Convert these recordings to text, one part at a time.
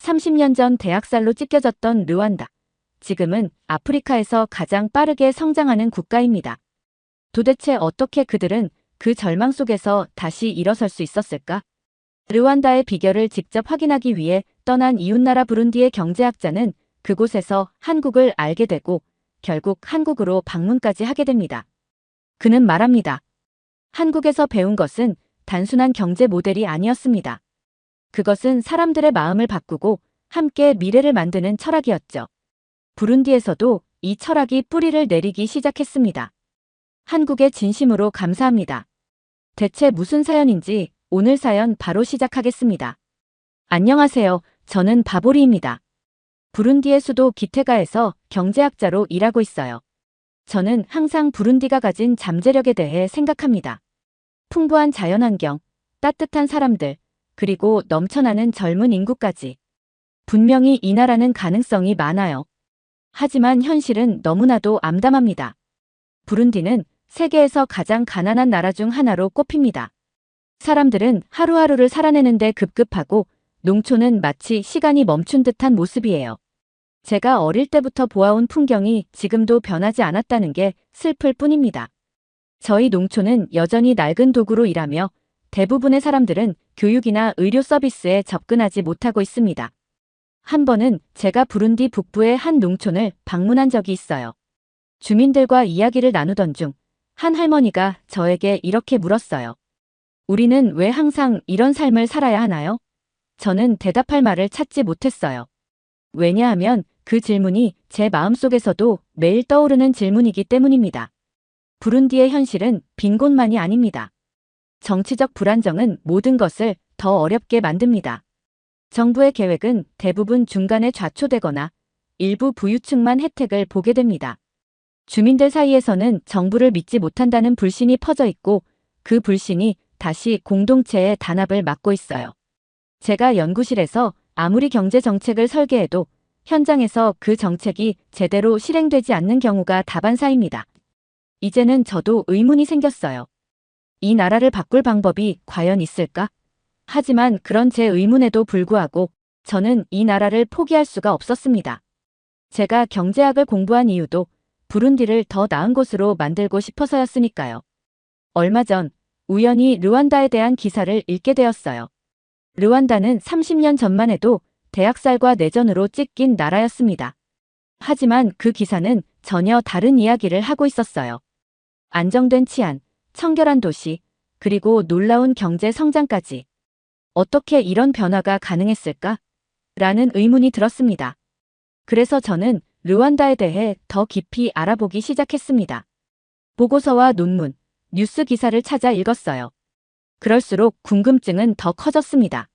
30년 전 대학살로 찢겨졌던 르완다. 지금은 아프리카에서 가장 빠르게 성장하는 국가입니다. 도대체 어떻게 그들은 그 절망 속에서 다시 일어설 수 있었을까? 르완다의 비결을 직접 확인하기 위해 떠난 이웃나라 부룬디의 경제학자는 그곳에서 한국을 알게 되고 결국 한국으로 방문까지 하게 됩니다. 그는 말합니다. 한국에서 배운 것은 단순한 경제 모델이 아니었습니다. 그것은 사람들의 마음을 바꾸고 함께 미래를 만드는 철학이었죠. 부룬디에서도 이 철학이 뿌리를 내리기 시작했습니다. 한국에 진심으로 감사합니다. 대체 무슨 사연인지 오늘 사연 바로 시작하겠습니다. 안녕하세요. 저는 바보리입니다. 부룬디의 수도 기테가에서 경제학자로 일하고 있어요. 저는 항상 부룬디가 가진 잠재력에 대해 생각합니다. 풍부한 자연환경, 따뜻한 사람들, 그리고 넘쳐나는 젊은 인구까지. 분명히 이 나라는 가능성이 많아요. 하지만 현실은 너무나도 암담합니다. 부룬디는 세계에서 가장 가난한 나라 중 하나로 꼽힙니다. 사람들은 하루하루를 살아내는데 급급하고 농촌은 마치 시간이 멈춘 듯한 모습이에요. 제가 어릴 때부터 보아온 풍경이 지금도 변하지 않았다는 게 슬플 뿐입니다. 저희 농촌은 여전히 낡은 도구로 일하며 대부분의 사람들은 교육이나 의료 서비스에 접근하지 못하고 있습니다. 한 번은 제가 부룬디 북부의 한 농촌을 방문한 적이 있어요. 주민들과 이야기를 나누던 중 한 할머니가 저에게 이렇게 물었어요. 우리는 왜 항상 이런 삶을 살아야 하나요? 저는 대답할 말을 찾지 못했어요. 왜냐하면 그 질문이 제 마음속에서도 매일 떠오르는 질문이기 때문입니다. 부룬디의 현실은 빈 곳만이 아닙니다. 정치적 불안정은 모든 것을 더 어렵게 만듭니다. 정부의 계획은 대부분 중간에 좌초되거나 일부 부유층만 혜택을 보게 됩니다. 주민들 사이에서는 정부를 믿지 못한다는 불신이 퍼져 있고 그 불신이 다시 공동체의 단합을 막고 있어요. 제가 연구실에서 아무리 경제 정책을 설계해도 현장에서 그 정책이 제대로 실행되지 않는 경우가 다반사입니다. 이제는 저도 의문이 생겼어요. 이 나라를 바꿀 방법이 과연 있을까? 하지만 그런 제 의문에도 불구하고 저는 이 나라를 포기할 수가 없었습니다. 제가 경제학을 공부한 이유도 부룬디를 더 나은 곳으로 만들고 싶어서였으니까요. 얼마 전 우연히 르완다에 대한 기사를 읽게 되었어요. 르완다는 30년 전만 해도 대학살과 내전으로 찢긴 나라였습니다. 하지만 그 기사는 전혀 다른 이야기를 하고 있었어요. 안정된 치안, 청결한 도시, 그리고 놀라운 경제 성장까지. 어떻게 이런 변화가 가능했을까? 라는 의문이 들었습니다. 그래서 저는 르완다에 대해 더 깊이 알아보기 시작했습니다. 보고서와 논문, 뉴스 기사를 찾아 읽었어요. 그럴수록 궁금증은 더 커졌습니다.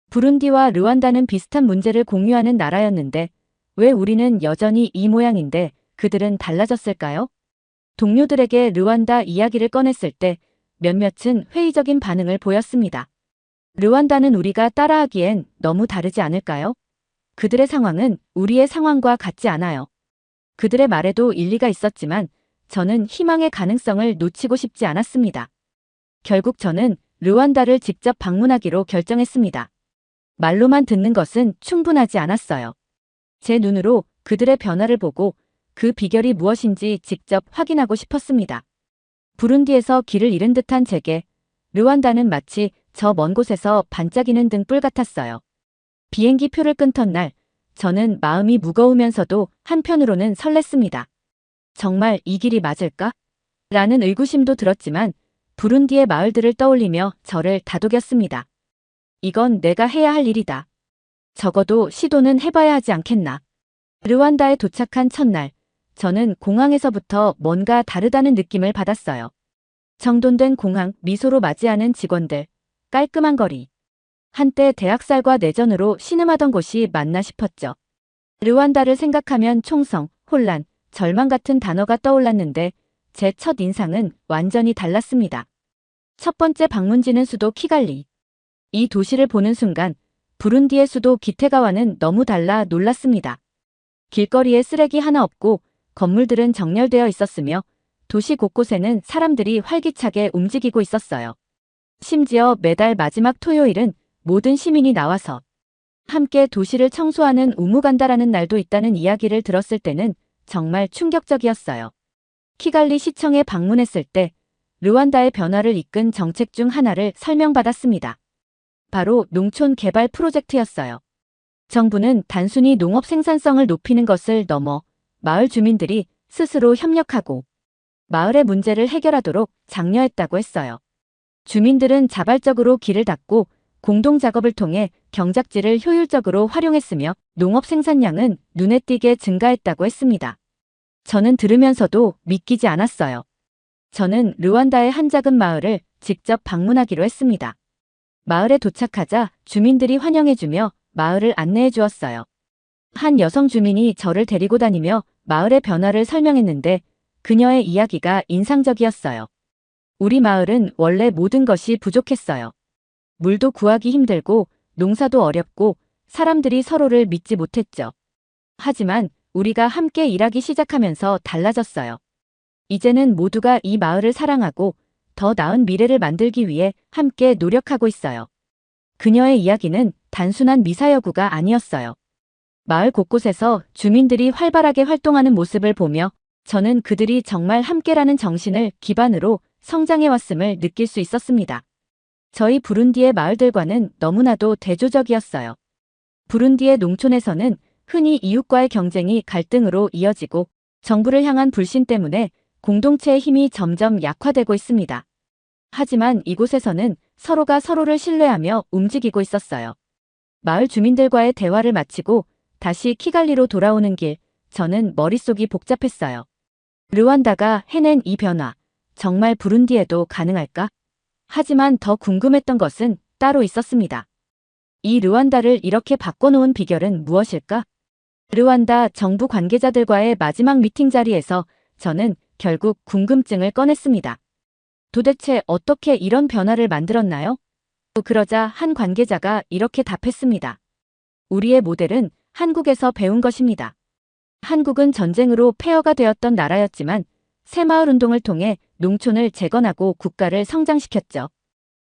부룬디와 르완다는 비슷한 문제를 공유하는 나라였는데 왜 우리는 여전히 이 모양인데 그들은 달라졌을까요? 동료들에게 르완다 이야기를 꺼냈을 때 몇몇은 회의적인 반응을 보였습니다. 르완다는 우리가 따라하기엔 너무 다르지 않을까요? 그들의 상황은 우리의 상황과 같지 않아요. 그들의 말에도 일리가 있었지만 저는 희망의 가능성을 놓치고 싶지 않았습니다. 결국 저는 르완다를 직접 방문하기로 결정했습니다. 말로만 듣는 것은 충분하지 않았어요. 제 눈으로 그들의 변화를 보고 그 비결이 무엇인지 직접 확인하고 싶었습니다. 부룬디에서 길을 잃은 듯한 제게 르완다는 마치 저 먼 곳에서 반짝이는 등불 같았어요. 비행기 표를 끊던 날 저는 마음이 무거우면서도 한편으로는 설렜습니다. 정말 이 길이 맞을까? 라는 의구심도 들었지만 부룬디의 마을들을 떠올리며 저를 다독였습니다. 이건 내가 해야 할 일이다. 적어도 시도는 해봐야 하지 않겠나. 르완다에 도착한 첫날 저는 공항에서부터 뭔가 다르다는 느낌을 받았어요. 정돈된 공항, 미소로 맞이하는 직원들, 깔끔한 거리. 한때 대학살과 내전으로 신음하던 곳이 맞나 싶었죠. 르완다를 생각하면 총성, 혼란, 절망 같은 단어가 떠올랐는데 제 첫 인상은 완전히 달랐습니다. 첫 번째 방문지는 수도 키갈리. 이 도시를 보는 순간 부룬디의 수도 기테가와는 너무 달라 놀랐습니다. 길거리에 쓰레기 하나 없고 건물들은 정렬되어 있었으며 도시 곳곳에는 사람들이 활기차게 움직이고 있었어요. 심지어 매달 마지막 토요일은 모든 시민이 나와서 함께 도시를 청소하는 우무간다라는 날도 있다는 이야기를 들었을 때는 정말 충격적이었어요. 키갈리 시청에 방문했을 때 르완다의 변화를 이끈 정책 중 하나를 설명받았습니다. 바로 농촌 개발 프로젝트였어요. 정부는 단순히 농업 생산성을 높이는 것을 넘어 마을 주민들이 스스로 협력하고 마을의 문제를 해결하도록 장려했다고 했어요. 주민들은 자발적으로 길을 닦고 공동 작업을 통해 경작지를 효율적으로 활용했으며 농업 생산량은 눈에 띄게 증가했다고 했습니다. 저는 들으면서도 믿기지 않았어요. 저는 르완다의 한 작은 마을을 직접 방문하기로 했습니다. 마을에 도착하자 주민들이 환영해주며 마을을 안내해 주었어요. 한 여성 주민이 저를 데리고 다니며 마을의 변화를 설명했는데 그녀의 이야기가 인상적이었어요. 우리 마을은 원래 모든 것이 부족했어요. 물도 구하기 힘들고 농사도 어렵고 사람들이 서로를 믿지 못했죠. 하지만 우리가 함께 일하기 시작하면서 달라졌어요. 이제는 모두가 이 마을을 사랑하고 더 나은 미래를 만들기 위해 함께 노력하고 있어요. 그녀의 이야기는 단순한 미사여구가 아니었어요. 마을 곳곳에서 주민들이 활발하게 활동하는 모습을 보며 저는 그들이 정말 함께라는 정신을 기반으로 성장해왔음을 느낄 수 있었습니다. 저희 부룬디의 마을들과는 너무나도 대조적이었어요. 부룬디의 농촌에서는 흔히 이웃과의 경쟁이 갈등으로 이어지고 정부를 향한 불신 때문에 공동체의 힘이 점점 약화되고 있습니다. 하지만 이곳에서는 서로가 서로를 신뢰하며 움직이고 있었어요. 마을 주민들과의 대화를 마치고 다시 키갈리로 돌아오는 길, 저는 머릿속이 복잡했어요. 르완다가 해낸 이 변화, 정말 부룬디에도 가능할까? 하지만 더 궁금했던 것은 따로 있었습니다. 이 르완다를 이렇게 바꿔놓은 비결은 무엇일까? 르완다 정부 관계자들과의 마지막 미팅 자리에서 저는 결국 궁금증을 꺼냈습니다. 도대체 어떻게 이런 변화를 만들었나요? 그러자 한 관계자가 이렇게 답했습니다. 우리의 모델은 한국에서 배운 것입니다. 한국은 전쟁으로 폐허가 되었던 나라였지만 새마을 운동을 통해 농촌을 재건하고 국가를 성장시켰죠.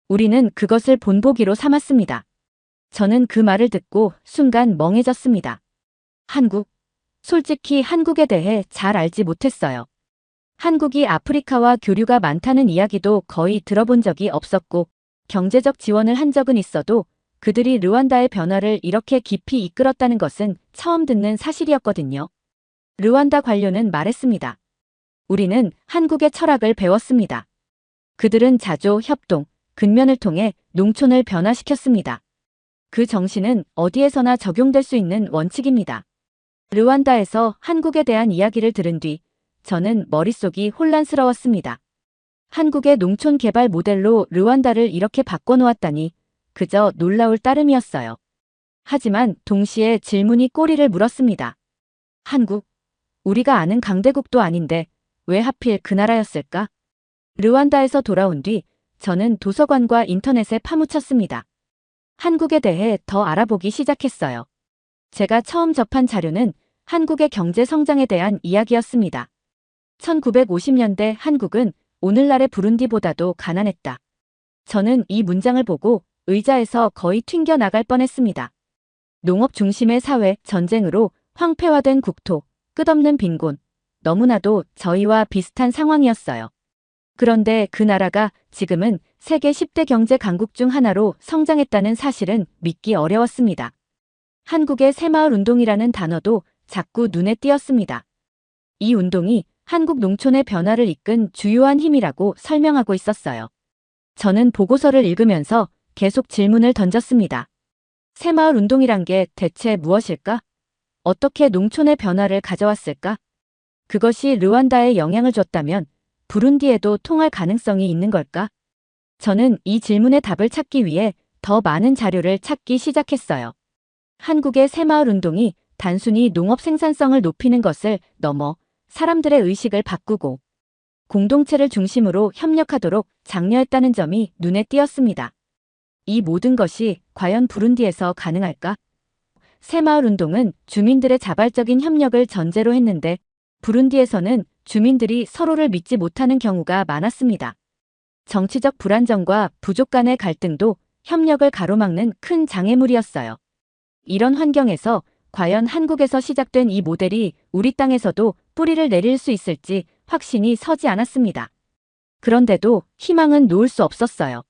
우리는 그것을 본보기로 삼았습니다. 저는 그 말을 듣고 순간 멍해졌습니다. 한국. 솔직히 한국에 대해 잘 알지 못했어요. 한국이 아프리카와 교류가 많다는 이야기도 거의 들어본 적이 없었고 경제적 지원을 한 적은 있어도 그들이 르완다의 변화를 이렇게 깊이 이끌었다는 것은 처음 듣는 사실이었거든요. 르완다 관료는 말했습니다. 우리는 한국의 철학을 배웠습니다. 그들은 자조, 협동, 근면을 통해 농촌을 변화시켰습니다. 그 정신은 어디에서나 적용될 수 있는 원칙입니다. 르완다에서 한국에 대한 이야기를 들은 뒤 저는 머릿속이 혼란스러웠습니다. 한국의 농촌 개발 모델로 르완다를 이렇게 바꿔놓았다니 그저 놀라울 따름이었어요. 하지만 동시에 질문이 꼬리를 물었습니다. 한국, 우리가 아는 강대국도 아닌데 왜 하필 그 나라였을까? 르완다에서 돌아온 뒤 저는 도서관과 인터넷에 파묻혔습니다. 한국에 대해 더 알아보기 시작했어요. 제가 처음 접한 자료는 한국의 경제 성장에 대한 이야기였습니다. 1950년대 한국은 오늘날의 부룬디보다도 가난했다. 저는 이 문장을 보고 의자에서 거의 튕겨나갈 뻔했습니다. 농업 중심의 사회, 전쟁으로 황폐화된 국토, 끝없는 빈곤, 너무나도 저희와 비슷한 상황이었어요. 그런데 그 나라가 지금은 세계 10대 경제 강국 중 하나로 성장했다는 사실은 믿기 어려웠습니다. 한국의 새마을 운동이라는 단어도 자꾸 눈에 띄었습니다. 이 운동이 한국 농촌의 변화를 이끈 주요한 힘이라고 설명하고 있었어요. 저는 보고서를 읽으면서 계속 질문을 던졌습니다. 새마을 운동이란 게 대체 무엇일까? 어떻게 농촌의 변화를 가져왔을까? 그것이 르완다에 영향을 줬다면 부룬디에도 통할 가능성이 있는 걸까? 저는 이 질문의 답을 찾기 위해 더 많은 자료를 찾기 시작했어요. 한국의 새마을 운동이 단순히 농업 생산성을 높이는 것을 넘어 사람들의 의식을 바꾸고 공동체를 중심으로 협력하도록 장려했다는 점이 눈에 띄었습니다. 이 모든 것이 과연 부룬디에서 가능할까? 새마을 운동은 주민들의 자발적인 협력을 전제로 했는데 부룬디에서는 주민들이 서로를 믿지 못하는 경우가 많았습니다. 정치적 불안정과 부족 간의 갈등도 협력을 가로막는 큰 장애물이었어요. 이런 환경에서 과연 한국에서 시작된 이 모델이 우리 땅에서도 뿌리를 내릴 수 있을지 확신이 서지 않았습니다. 그런데도 희망은 놓을 수 없었어요.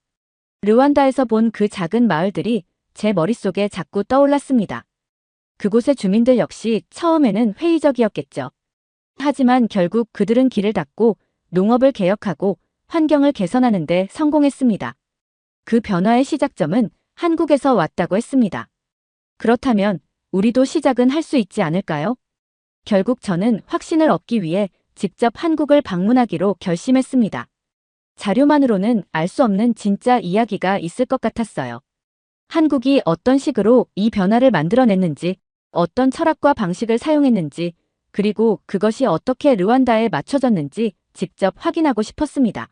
르완다에서 본 그 작은 마을들이 제 머릿속에 자꾸 떠올랐습니다. 그곳의 주민들 역시 처음에는 회의적이었겠죠. 하지만 결국 그들은 길을 닫고 농업을 개혁하고 환경을 개선하는 데 성공했습니다. 그 변화의 시작점은 한국에서 왔다고 했습니다. 그렇다면 우리도 시작은 할 수 있지 않을까요? 결국 저는 확신을 얻기 위해 직접 한국을 방문하기로 결심했습니다. 자료만으로는 알 수 없는 진짜 이야기가 있을 것 같았어요. 한국이 어떤 식으로 이 변화를 만들어냈는지, 어떤 철학과 방식을 사용했는지, 그리고 그것이 어떻게 르완다에 맞춰졌는지 직접 확인하고 싶었습니다.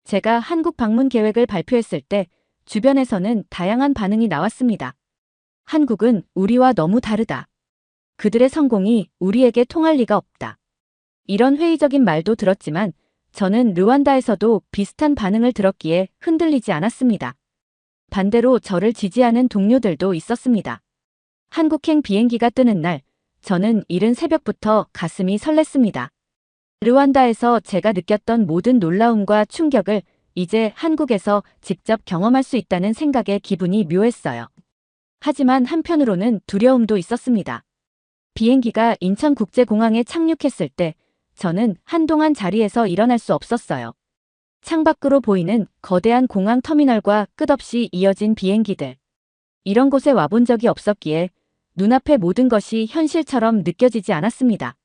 제가 한국 방문 계획을 발표했을 때 주변에서는 다양한 반응이 나왔습니다. 한국은 우리와 너무 다르다. 그들의 성공이 우리에게 통할 리가 없다. 이런 회의적인 말도 들었지만 저는 르완다에서도 비슷한 반응을 들었기에 흔들리지 않았습니다. 반대로 저를 지지하는 동료들도 있었습니다. 한국행 비행기가 뜨는 날, 저는 이른 새벽부터 가슴이 설렜습니다. 르완다에서 제가 느꼈던 모든 놀라움과 충격을 이제 한국에서 직접 경험할 수 있다는 생각에 기분이 묘했어요. 하지만 한편으로는 두려움도 있었습니다. 비행기가 인천국제공항에 착륙했을 때 저는 한동안 자리에서 일어날 수 없었어요. 창밖으로 보이는 거대한 공항 터미널과 끝없이 이어진 비행기들. 이런 곳에 와본 적이 없었기에 눈앞의 모든 것이 현실처럼 느껴지지 않았습니다.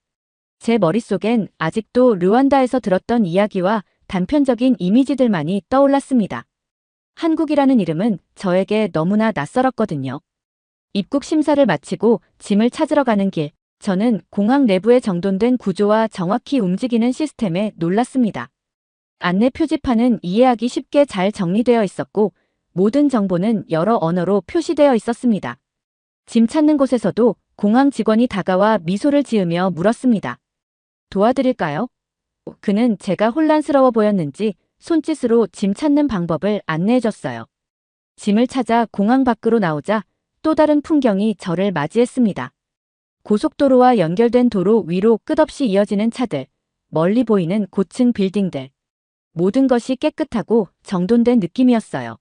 제 머릿속엔 아직도 르완다에서 들었던 이야기와 단편적인 이미지들만이 떠올랐습니다. 한국이라는 이름은 저에게 너무나 낯설었거든요. 입국 심사를 마치고 짐을 찾으러 가는 길, 저는 공항 내부에 정돈된 구조와 정확히 움직이는 시스템에 놀랐습니다. 안내 표지판은 이해하기 쉽게 잘 정리되어 있었고 모든 정보는 여러 언어로 표시되어 있었습니다. 짐 찾는 곳에서도 공항 직원이 다가와 미소를 지으며 물었습니다. 도와드릴까요? 그는 제가 혼란스러워 보였는지 손짓으로 짐 찾는 방법을 안내해줬어요. 짐을 찾아 공항 밖으로 나오자 또 다른 풍경이 저를 맞이했습니다. 고속도로와 연결된 도로 위로 끝없이 이어지는 차들, 멀리 보이는 고층 빌딩들. 모든 것이 깨끗하고 정돈된 느낌이었어요.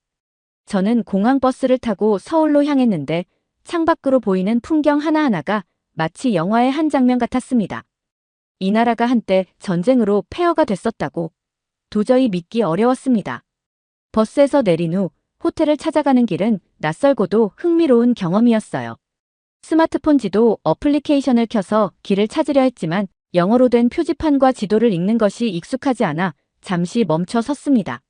저는 공항 버스를 타고 서울로 향했는데 창밖으로 보이는 풍경 하나하나가 마치 영화의 한 장면 같았습니다. 이 나라가 한때 전쟁으로 폐허가 됐었다고 도저히 믿기 어려웠습니다. 버스에서 내린 후 호텔을 찾아가는 길은 낯설고도 흥미로운 경험이었어요. 스마트폰 지도 어플리케이션을 켜서 길을 찾으려 했지만 영어로 된 표지판과 지도를 읽는 것이 익숙하지 않아 잠시 멈춰 섰습니다.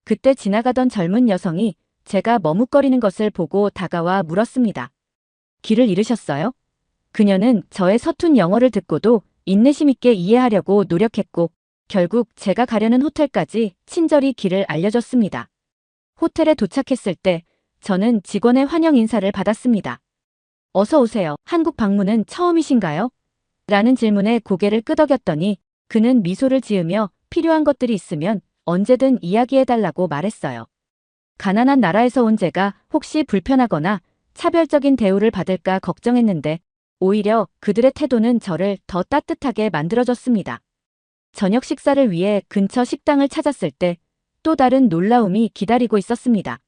그때 지나가던 젊은 여성이 제가 머뭇거리는 것을 보고 다가와 물었습니다. 길을 잃으셨어요? 그녀는 저의 서툰 영어를 듣고도 인내심 있게 이해하려고 노력했고 결국 제가 가려는 호텔까지 친절히 길을 알려줬습니다. 호텔에 도착했을 때 저는 직원의 환영 인사를 받았습니다. 어서 오세요. 한국 방문은 처음이신가요? 라는 질문에 고개를 끄덕였더니 그는 미소를 지으며 필요한 것들이 있으면 언제든 이야기해달라고 말했어요. 가난한 나라에서 온 제가 혹시 불편하거나 차별적인 대우를 받을까 걱정했는데 오히려 그들의 태도는 저를 더 따뜻하게 만들어줬습니다. 저녁 식사를 위해 근처 식당을 찾았을 때 또 다른 놀라움이 기다리고 있었습니다.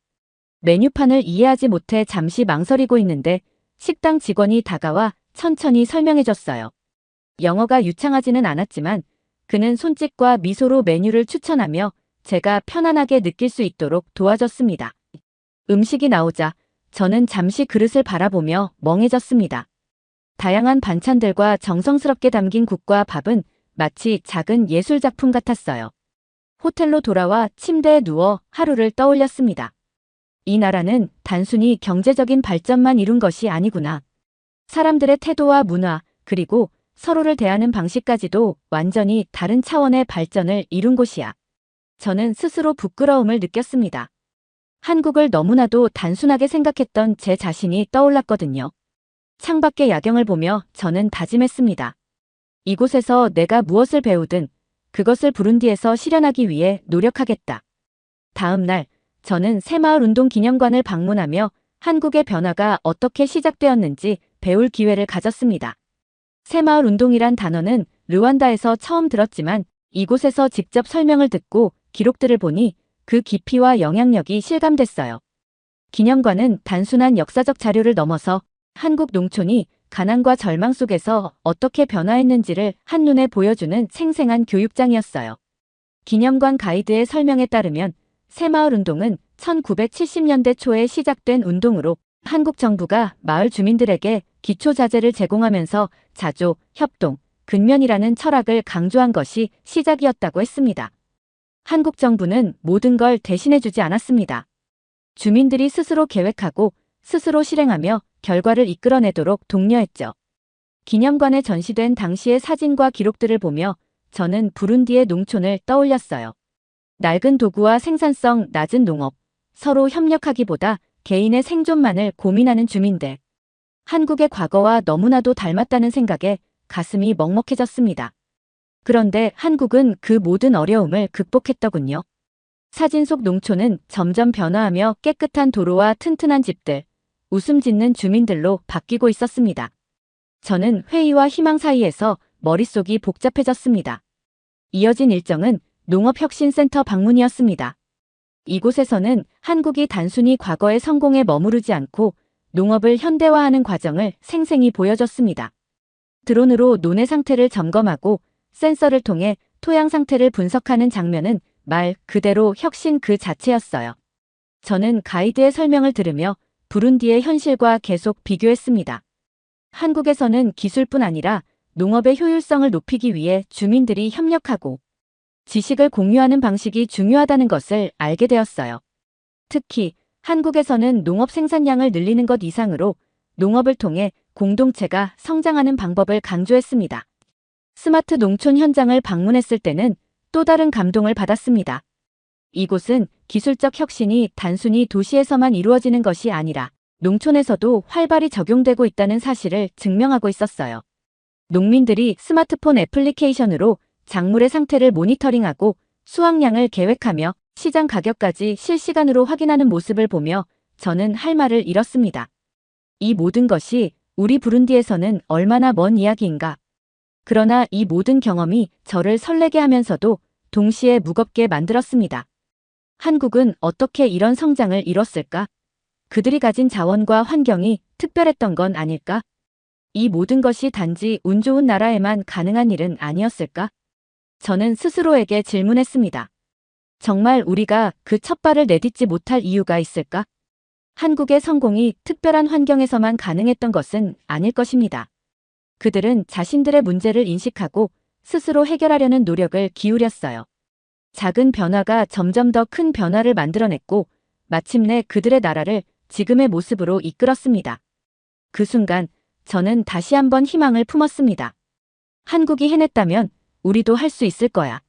메뉴판을 이해하지 못해 잠시 망설이고 있는데 식당 직원이 다가와 천천히 설명해줬어요. 영어가 유창하지는 않았지만 그는 손짓과 미소로 메뉴를 추천하며 제가 편안하게 느낄 수 있도록 도와줬습니다. 음식이 나오자 저는 잠시 그릇을 바라보며 멍해졌습니다. 다양한 반찬들과 정성스럽게 담긴 국과 밥은 마치 작은 예술작품 같았어요. 호텔로 돌아와 침대에 누워 하루를 떠올렸습니다. 이 나라는 단순히 경제적인 발전만 이룬 것이 아니구나. 사람들의 태도와 문화, 그리고 서로를 대하는 방식까지도 완전히 다른 차원의 발전을 이룬 곳이야. 저는 스스로 부끄러움을 느꼈습니다. 한국을 너무나도 단순하게 생각했던 제 자신이 떠올랐거든요. 창밖의 야경을 보며 저는 다짐했습니다. 이곳에서 내가 무엇을 배우든 그것을 부룬디에서 실현하기 위해 노력하겠다. 다음 날 저는 새마을 운동 기념관을 방문하며 한국의 변화가 어떻게 시작되었는지 배울 기회를 가졌습니다. 새마을 운동이란 단어는 르완다에서 처음 들었지만 이곳에서 직접 설명을 듣고 기록들을 보니 그 깊이와 영향력이 실감됐어요. 기념관은 단순한 역사적 자료를 넘어서 한국 농촌이 가난과 절망 속에서 어떻게 변화했는지를 한눈에 보여주는 생생한 교육장이었어요. 기념관 가이드의 설명에 따르면 새마을 운동은 1970년대 초에 시작된 운동으로 한국 정부가 마을 주민들에게 기초자재를 제공하면서 자조, 협동, 근면이라는 철학을 강조한 것이 시작이었다고 했습니다. 한국 정부는 모든 걸 대신해주지 않았습니다. 주민들이 스스로 계획하고 스스로 실행하며 결과를 이끌어내도록 독려했죠. 기념관에 전시된 당시의 사진과 기록들을 보며 저는 부룬디의 농촌을 떠올렸어요. 낡은 도구와 생산성 낮은 농업, 서로 협력하기보다 개인의 생존만을 고민하는 주민들. 한국의 과거와 너무나도 닮았다는 생각에 가슴이 먹먹해졌습니다. 그런데 한국은 그 모든 어려움을 극복했더군요. 사진 속 농촌은 점점 변화하며 깨끗한 도로와 튼튼한 집들, 웃음 짓는 주민들로 바뀌고 있었습니다. 저는 회의와 희망 사이에서 머릿속이 복잡해졌습니다. 이어진 일정은 농업혁신센터 방문이었습니다. 이곳에서는 한국이 단순히 과거의 성공에 머무르지 않고 농업을 현대화하는 과정을 생생히 보여줬습니다. 드론으로 논의 상태를 점검하고 센서를 통해 토양 상태를 분석하는 장면은 말 그대로 혁신 그 자체였어요. 저는 가이드의 설명을 들으며 부룬디의 현실과 계속 비교했습니다. 한국에서는 기술뿐 아니라 농업의 효율성을 높이기 위해 주민들이 협력하고 지식을 공유하는 방식이 중요하다는 것을 알게 되었어요. 특히 한국에서는 농업 생산량을 늘리는 것 이상으로 농업을 통해 공동체가 성장하는 방법을 강조했습니다. 스마트 농촌 현장을 방문했을 때는 또 다른 감동을 받았습니다. 이곳은 기술적 혁신이 단순히 도시에서만 이루어지는 것이 아니라 농촌에서도 활발히 적용되고 있다는 사실을 증명하고 있었어요. 농민들이 스마트폰 애플리케이션으로 작물의 상태를 모니터링하고 수확량을 계획하며 시장 가격까지 실시간으로 확인하는 모습을 보며 저는 할 말을 잃었습니다. 이 모든 것이 우리 부룬디에서는 얼마나 먼 이야기인가. 그러나 이 모든 경험이 저를 설레게 하면서도 동시에 무겁게 만들었습니다. 한국은 어떻게 이런 성장을 이뤘을까? 그들이 가진 자원과 환경이 특별했던 건 아닐까? 이 모든 것이 단지 운 좋은 나라에만 가능한 일은 아니었을까? 저는 스스로에게 질문했습니다. 정말 우리가 그 첫 발을 내딛지 못할 이유가 있을까? 한국의 성공이 특별한 환경에서만 가능했던 것은 아닐 것입니다. 그들은 자신들의 문제를 인식하고 스스로 해결하려는 노력을 기울였어요. 작은 변화가 점점 더 큰 변화를 만들어냈고 마침내 그들의 나라를 지금의 모습으로 이끌었습니다. 그 순간 저는 다시 한번 희망을 품었습니다. 한국이 해냈다면 우리도 할 수 있을 거야.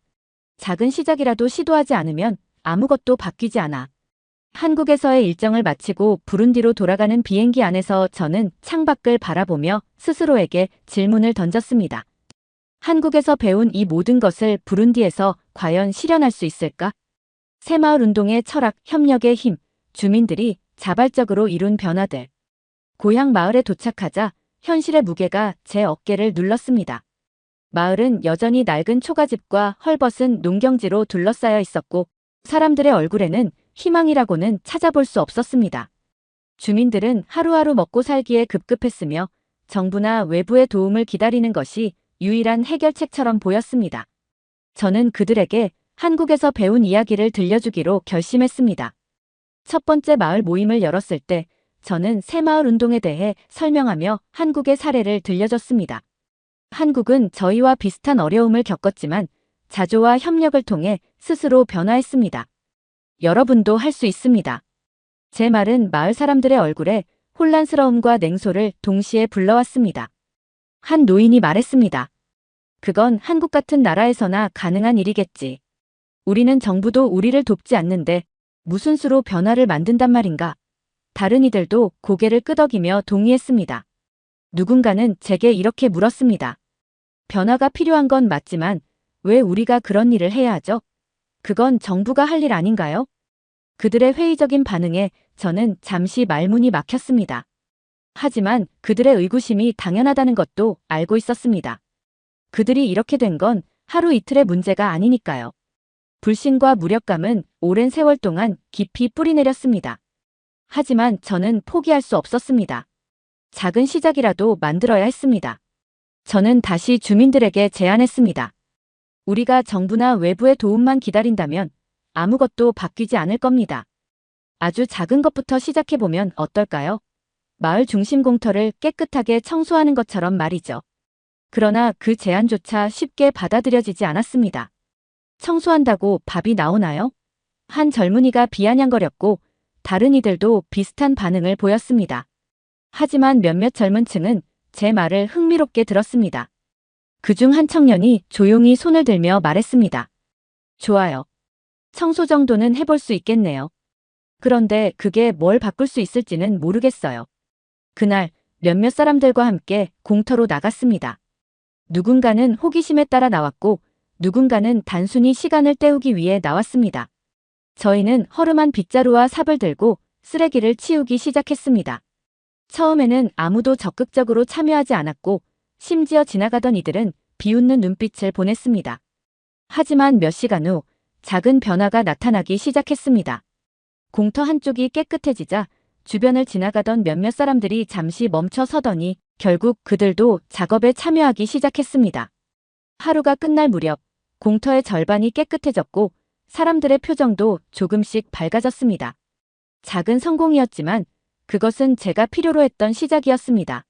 작은 시작이라도 시도하지 않으면 아무것도 바뀌지 않아. 한국에서의 일정을 마치고 부룬디로 돌아가는 비행기 안에서 저는 창밖을 바라보며 스스로에게 질문을 던졌습니다. 한국에서 배운 이 모든 것을 부룬디에서 과연 실현할 수 있을까? 새마을 운동의 철학, 협력의 힘, 주민들이 자발적으로 이룬 변화들. 고향 마을에 도착하자 현실의 무게가 제 어깨를 눌렀습니다. 마을은 여전히 낡은 초가집과 헐벗은 농경지로 둘러싸여 있었고 사람들의 얼굴에는 희망이라고는 찾아볼 수 없었습니다. 주민들은 하루하루 먹고 살기에 급급했으며 정부나 외부의 도움을 기다리는 것이 유일한 해결책처럼 보였습니다. 저는 그들에게 한국에서 배운 이야기를 들려주기로 결심했습니다. 첫 번째 마을 모임을 열었을 때 저는 새마을 운동에 대해 설명하며 한국의 사례를 들려줬습니다. 한국은 저희와 비슷한 어려움을 겪었지만 자조와 협력을 통해 스스로 변화했습니다. 여러분도 할 수 있습니다. 제 말은 마을 사람들의 얼굴에 혼란스러움과 냉소를 동시에 불러왔습니다. 한 노인이 말했습니다. 그건 한국 같은 나라에서나 가능한 일이겠지. 우리는 정부도 우리를 돕지 않는데 무슨 수로 변화를 만든단 말인가. 다른 이들도 고개를 끄덕이며 동의했습니다. 누군가는 제게 이렇게 물었습니다. 변화가 필요한 건 맞지만 왜 우리가 그런 일을 해야 하죠? 그건 정부가 할 일 아닌가요? 그들의 회의적인 반응에 저는 잠시 말문이 막혔습니다. 하지만 그들의 의구심이 당연하다는 것도 알고 있었습니다. 그들이 이렇게 된 건 하루 이틀의 문제가 아니니까요. 불신과 무력감은 오랜 세월 동안 깊이 뿌리내렸습니다. 하지만 저는 포기할 수 없었습니다. 작은 시작이라도 만들어야 했습니다. 저는 다시 주민들에게 제안했습니다. 우리가 정부나 외부의 도움만 기다린다면 아무것도 바뀌지 않을 겁니다. 아주 작은 것부터 시작해보면 어떨까요? 마을 중심 공터를 깨끗하게 청소하는 것처럼 말이죠. 그러나 그 제안조차 쉽게 받아들여지지 않았습니다. 청소한다고 밥이 나오나요? 한 젊은이가 비아냥거렸고 다른 이들도 비슷한 반응을 보였습니다. 하지만 몇몇 젊은 층은 제 말을 흥미롭게 들었습니다. 그중 한 청년이 조용히 손을 들며 말했습니다. 좋아요. 청소 정도는 해볼 수 있겠네요. 그런데 그게 뭘 바꿀 수 있을지는 모르겠어요. 그날 몇몇 사람들과 함께 공터로 나갔습니다. 누군가는 호기심에 따라 나왔고 누군가는 단순히 시간을 때우기 위해 나왔습니다. 저희는 허름한 빗자루와 삽을 들고 쓰레기를 치우기 시작했습니다. 처음에는 아무도 적극적으로 참여하지 않았고 심지어 지나가던 이들은 비웃는 눈빛을 보냈습니다. 하지만 몇 시간 후 작은 변화가 나타나기 시작했습니다. 공터 한쪽이 깨끗해지자 주변을 지나가던 몇몇 사람들이 잠시 멈춰 서더니 결국 그들도 작업에 참여하기 시작했습니다. 하루가 끝날 무렵 공터의 절반이 깨끗해졌고 사람들의 표정도 조금씩 밝아졌습니다. 작은 성공이었지만 그것은 제가 필요로 했던 시작이었습니다.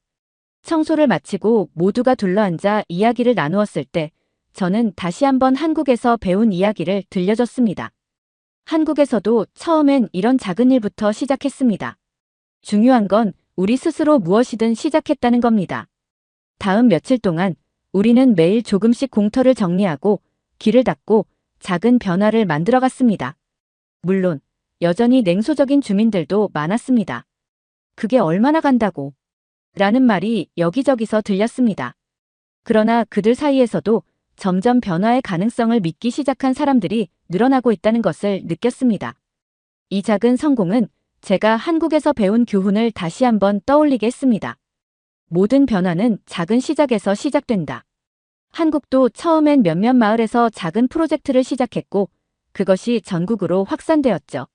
청소를 마치고 모두가 둘러앉아 이야기를 나누었을 때 저는 다시 한번 한국에서 배운 이야기를 들려줬습니다. 한국에서도 처음엔 이런 작은 일부터 시작했습니다. 중요한 건 우리 스스로 무엇이든 시작했다는 겁니다. 다음 며칠 동안 우리는 매일 조금씩 공터를 정리하고 길을 닦고 작은 변화를 만들어갔습니다. 물론 여전히 냉소적인 주민들도 많았습니다. 그게 얼마나 간다고? 라는 말이 여기저기서 들렸습니다. 그러나 그들 사이에서도 점점 변화의 가능성을 믿기 시작한 사람들이 늘어나고 있다는 것을 느꼈습니다. 이 작은 성공은 제가 한국에서 배운 교훈을 다시 한번 떠올리게 했습니다. 모든 변화는 작은 시작에서 시작된다. 한국도 처음엔 몇몇 마을에서 작은 프로젝트를 시작했고 그것이 전국으로 확산되었죠.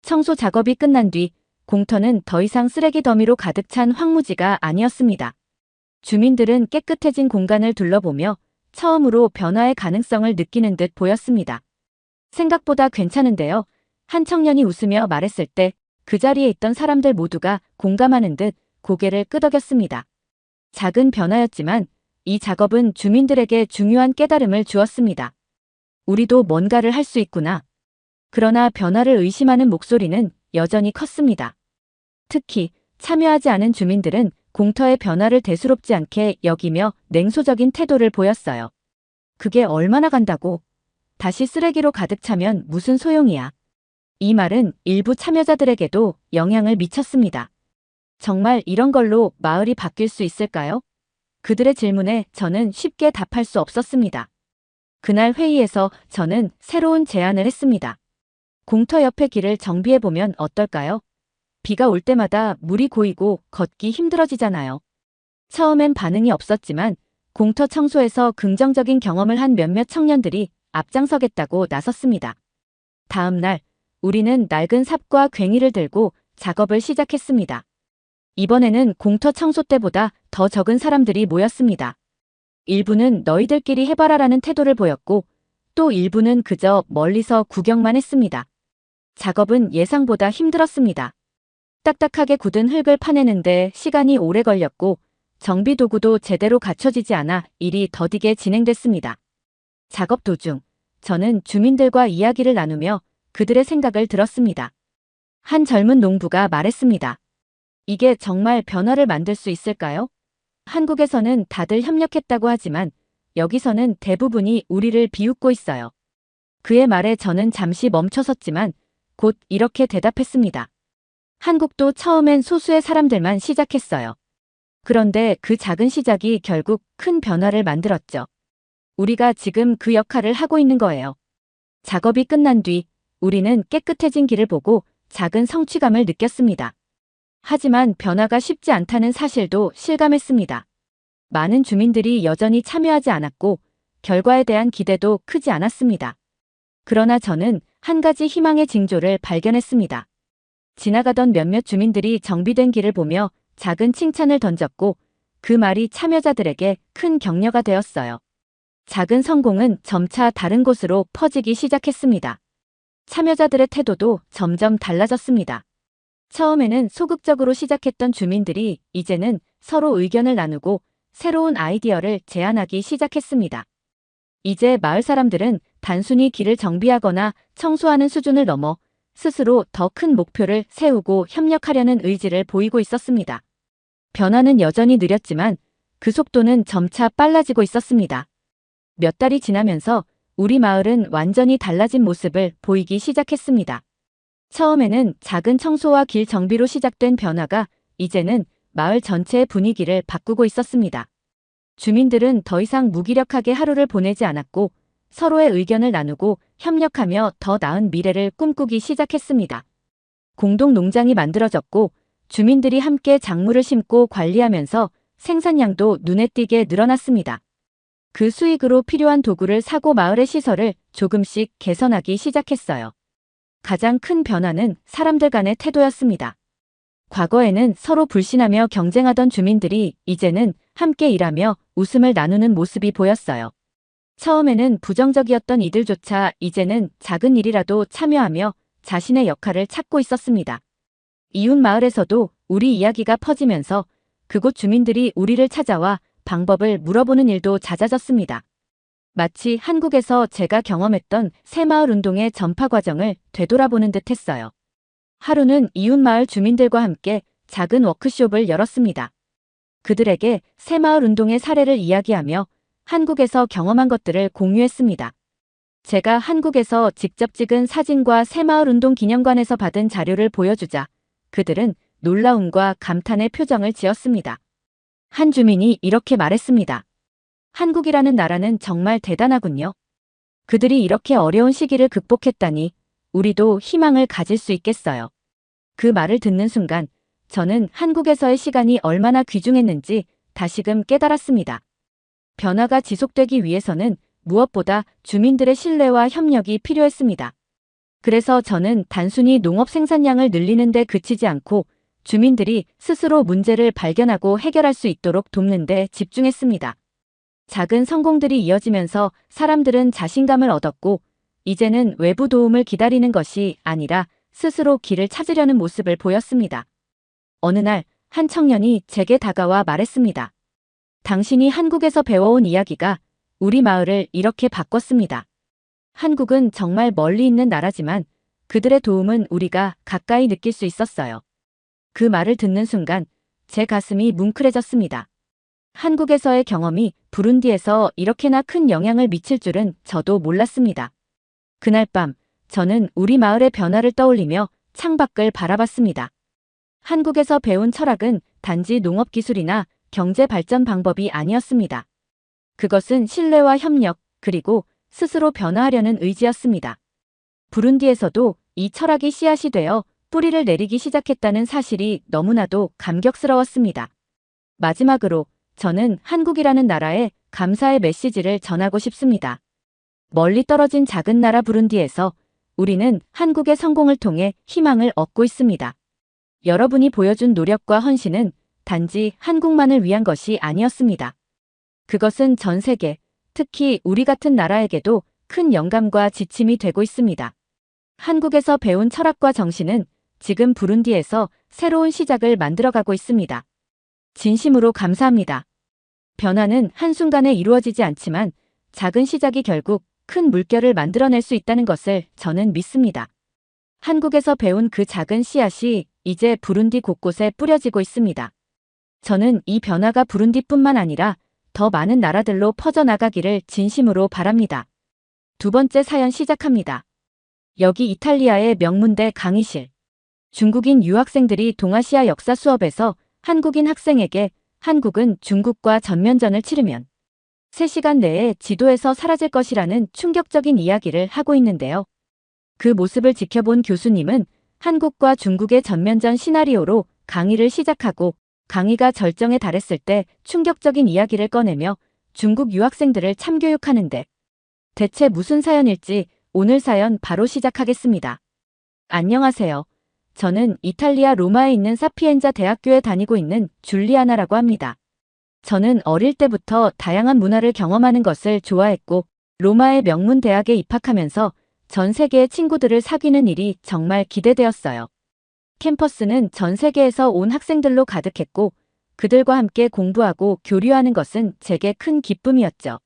청소 작업이 끝난 뒤 공터는 더 이상 쓰레기 더미로 가득 찬 황무지가 아니었습니다. 주민들은 깨끗해진 공간을 둘러보며 처음으로 변화의 가능성을 느끼는 듯 보였습니다. 생각보다 괜찮은데요. 한 청년이 웃으며 말했을 때 그 자리에 있던 사람들 모두가 공감하는 듯 고개를 끄덕였습니다. 작은 변화였지만 이 작업은 주민들에게 중요한 깨달음을 주었습니다. 우리도 뭔가를 할 수 있구나. 그러나 변화를 의심하는 목소리는 여전히 컸습니다. 특히 참여하지 않은 주민들은 공터의 변화를 대수롭지 않게 여기며 냉소적인 태도를 보였어요. 그게 얼마나 간다고? 다시 쓰레기로 가득 차면 무슨 소용이야. 이 말은 일부 참여자들에게도 영향을 미쳤습니다. 정말 이런 걸로 마을이 바뀔 수 있을까요? 그들의 질문에 저는 쉽게 답할 수 없었습니다. 그날 회의에서 저는 새로운 제안을 했습니다. 공터 옆의 길을 정비해보면 어떨까요? 비가 올 때마다 물이 고이고 걷기 힘들어지잖아요. 처음엔 반응이 없었지만 공터 청소에서 긍정적인 경험을 한 몇몇 청년들이 앞장서겠다고 나섰습니다. 다음 날 우리는 낡은 삽과 괭이를 들고 작업을 시작했습니다. 이번에는 공터 청소 때보다 더 적은 사람들이 모였습니다. 일부는 너희들끼리 해봐라라는 태도를 보였고 또 일부는 그저 멀리서 구경만 했습니다. 작업은 예상보다 힘들었습니다. 딱딱하게 굳은 흙을 파내는데 시간이 오래 걸렸고 정비 도구도 제대로 갖춰지지 않아 일이 더디게 진행됐습니다. 작업 도중 저는 주민들과 이야기를 나누며 그들의 생각을 들었습니다. 한 젊은 농부가 말했습니다. 이게 정말 변화를 만들 수 있을까요? 한국에서는 다들 협력했다고 하지만 여기서는 대부분이 우리를 비웃고 있어요. 그의 말에 저는 잠시 멈춰섰지만 곧 이렇게 대답했습니다. 한국도 처음엔 소수의 사람들만 시작했어요. 그런데 그 작은 시작이 결국 큰 변화를 만들었죠. 우리가 지금 그 역할을 하고 있는 거예요. 작업이 끝난 뒤 우리는 깨끗해진 길을 보고 작은 성취감을 느꼈습니다. 하지만 변화가 쉽지 않다는 사실도 실감했습니다. 많은 주민들이 여전히 참여하지 않았고 결과에 대한 기대도 크지 않았습니다. 그러나 저는 한 가지 희망의 징조를 발견했습니다. 지나가던 몇몇 주민들이 정비된 길을 보며 작은 칭찬을 던졌고 그 말이 참여자들에게 큰 격려가 되었어요. 작은 성공은 점차 다른 곳으로 퍼지기 시작했습니다. 참여자들의 태도도 점점 달라졌습니다. 처음에는 소극적으로 시작했던 주민들이 이제는 서로 의견을 나누고 새로운 아이디어를 제안하기 시작했습니다. 이제 마을 사람들은 단순히 길을 정비하거나 청소하는 수준을 넘어 스스로 더 큰 목표를 세우고 협력하려는 의지를 보이고 있었습니다. 변화는 여전히 느렸지만 그 속도는 점차 빨라지고 있었습니다. 몇 달이 지나면서 우리 마을은 완전히 달라진 모습을 보이기 시작했습니다. 처음에는 작은 청소와 길 정비로 시작된 변화가 이제는 마을 전체의 분위기를 바꾸고 있었습니다. 주민들은 더 이상 무기력하게 하루를 보내지 않았고 서로의 의견을 나누고 협력하며 더 나은 미래를 꿈꾸기 시작했습니다. 공동 농장이 만들어졌고 주민들이 함께 작물을 심고 관리하면서 생산량도 눈에 띄게 늘어났습니다. 그 수익으로 필요한 도구를 사고 마을의 시설을 조금씩 개선하기 시작했어요. 가장 큰 변화는 사람들 간의 태도였습니다. 과거에는 서로 불신하며 경쟁하던 주민들이 이제는 함께 일하며 웃음을 나누는 모습이 보였어요. 처음에는 부정적이었던 이들조차 이제는 작은 일이라도 참여하며 자신의 역할을 찾고 있었습니다. 이웃 마을에서도 우리 이야기가 퍼지면서 그곳 주민들이 우리를 찾아와 방법을 물어보는 일도 잦아졌습니다. 마치 한국에서 제가 경험했던 새마을 운동의 전파 과정을 되돌아보는 듯 했어요. 하루는 이웃 마을 주민들과 함께 작은 워크숍을 열었습니다. 그들에게 새마을 운동의 사례를 이야기하며 한국에서 경험한 것들을 공유했습니다. 제가 한국에서 직접 찍은 사진과 새마을 운동 기념관에서 받은 자료를 보여주자 그들은 놀라움과 감탄의 표정을 지었습니다. 한 주민이 이렇게 말했습니다. 한국이라는 나라는 정말 대단하군요. 그들이 이렇게 어려운 시기를 극복했다니 우리도 희망을 가질 수 있겠어요. 그 말을 듣는 순간 저는 한국에서의 시간이 얼마나 귀중했는지 다시금 깨달았습니다. 변화가 지속되기 위해서는 무엇보다 주민들의 신뢰와 협력이 필요했습니다. 그래서 저는 단순히 농업 생산량을 늘리는 데 그치지 않고 주민들이 스스로 문제를 발견하고 해결할 수 있도록 돕는 데 집중했습니다. 작은 성공들이 이어지면서 사람들은 자신감을 얻었고 이제는 외부 도움을 기다리는 것이 아니라 스스로 길을 찾으려는 모습을 보였습니다. 어느 날 한 청년이 제게 다가와 말했습니다. 당신이 한국에서 배워온 이야기가 우리 마을을 이렇게 바꿨습니다. 한국은 정말 멀리 있는 나라지만 그들의 도움은 우리가 가까이 느낄 수 있었어요. 그 말을 듣는 순간 제 가슴이 뭉클해졌습니다. 한국에서의 경험이 부룬디에서 이렇게나 큰 영향을 미칠 줄은 저도 몰랐습니다. 그날 밤 저는 우리 마을의 변화를 떠올리며 창밖을 바라봤습니다. 한국에서 배운 철학은 단지 농업 기술이나 경제 발전 방법이 아니었습니다. 그것은 신뢰와 협력 그리고 스스로 변화하려는 의지였습니다. 부룬디에서도 이 철학이 씨앗이 되어 뿌리를 내리기 시작했다는 사실이 너무나도 감격스러웠습니다. 마지막으로 저는 한국이라는 나라에 감사의 메시지를 전하고 싶습니다. 멀리 떨어진 작은 나라 부룬디에서 우리는 한국의 성공을 통해 희망을 얻고 있습니다. 여러분이 보여준 노력과 헌신은 단지 한국만을 위한 것이 아니었습니다. 그것은 전 세계, 특히 우리 같은 나라에게도 큰 영감과 지침이 되고 있습니다. 한국에서 배운 철학과 정신은 지금 부룬디에서 새로운 시작을 만들어가고 있습니다. 진심으로 감사합니다. 변화는 한순간에 이루어지지 않지만 작은 시작이 결국 큰 물결을 만들어낼 수 있다는 것을 저는 믿습니다. 한국에서 배운 그 작은 씨앗이 이제 부룬디 곳곳에 뿌려지고 있습니다. 저는 이 변화가 부룬디뿐만 아니라 더 많은 나라들로 퍼져나가기를 진심으로 바랍니다. 두 번째 사연 시작합니다. 여기 이탈리아의 명문대 강의실. 중국인 유학생들이 동아시아 역사 수업에서 한국인 학생에게 한국은 중국과 전면전을 치르면 3시간 내에 지도에서 사라질 것이라는 충격적인 이야기를 하고 있는데요. 그 모습을 지켜본 교수님은 한국과 중국의 전면전 시나리오로 강의를 시작하고 강의가 절정에 달했을 때 충격적인 이야기를 꺼내며 중국 유학생들을 참교육하는데 대체 무슨 사연일지 오늘 사연 바로 시작하겠습니다. 안녕하세요. 저는 이탈리아 로마에 있는 사피엔자 대학교에 다니고 있는 줄리아나라고 합니다. 저는 어릴 때부터 다양한 문화를 경험하는 것을 좋아했고 로마의 명문 대학에 입학하면서 전 세계의 친구들을 사귀는 일이 정말 기대되었어요. 캠퍼스는 전 세계에서 온 학생들로 가득했고 그들과 함께 공부하고 교류하는 것은 제게 큰 기쁨이었죠.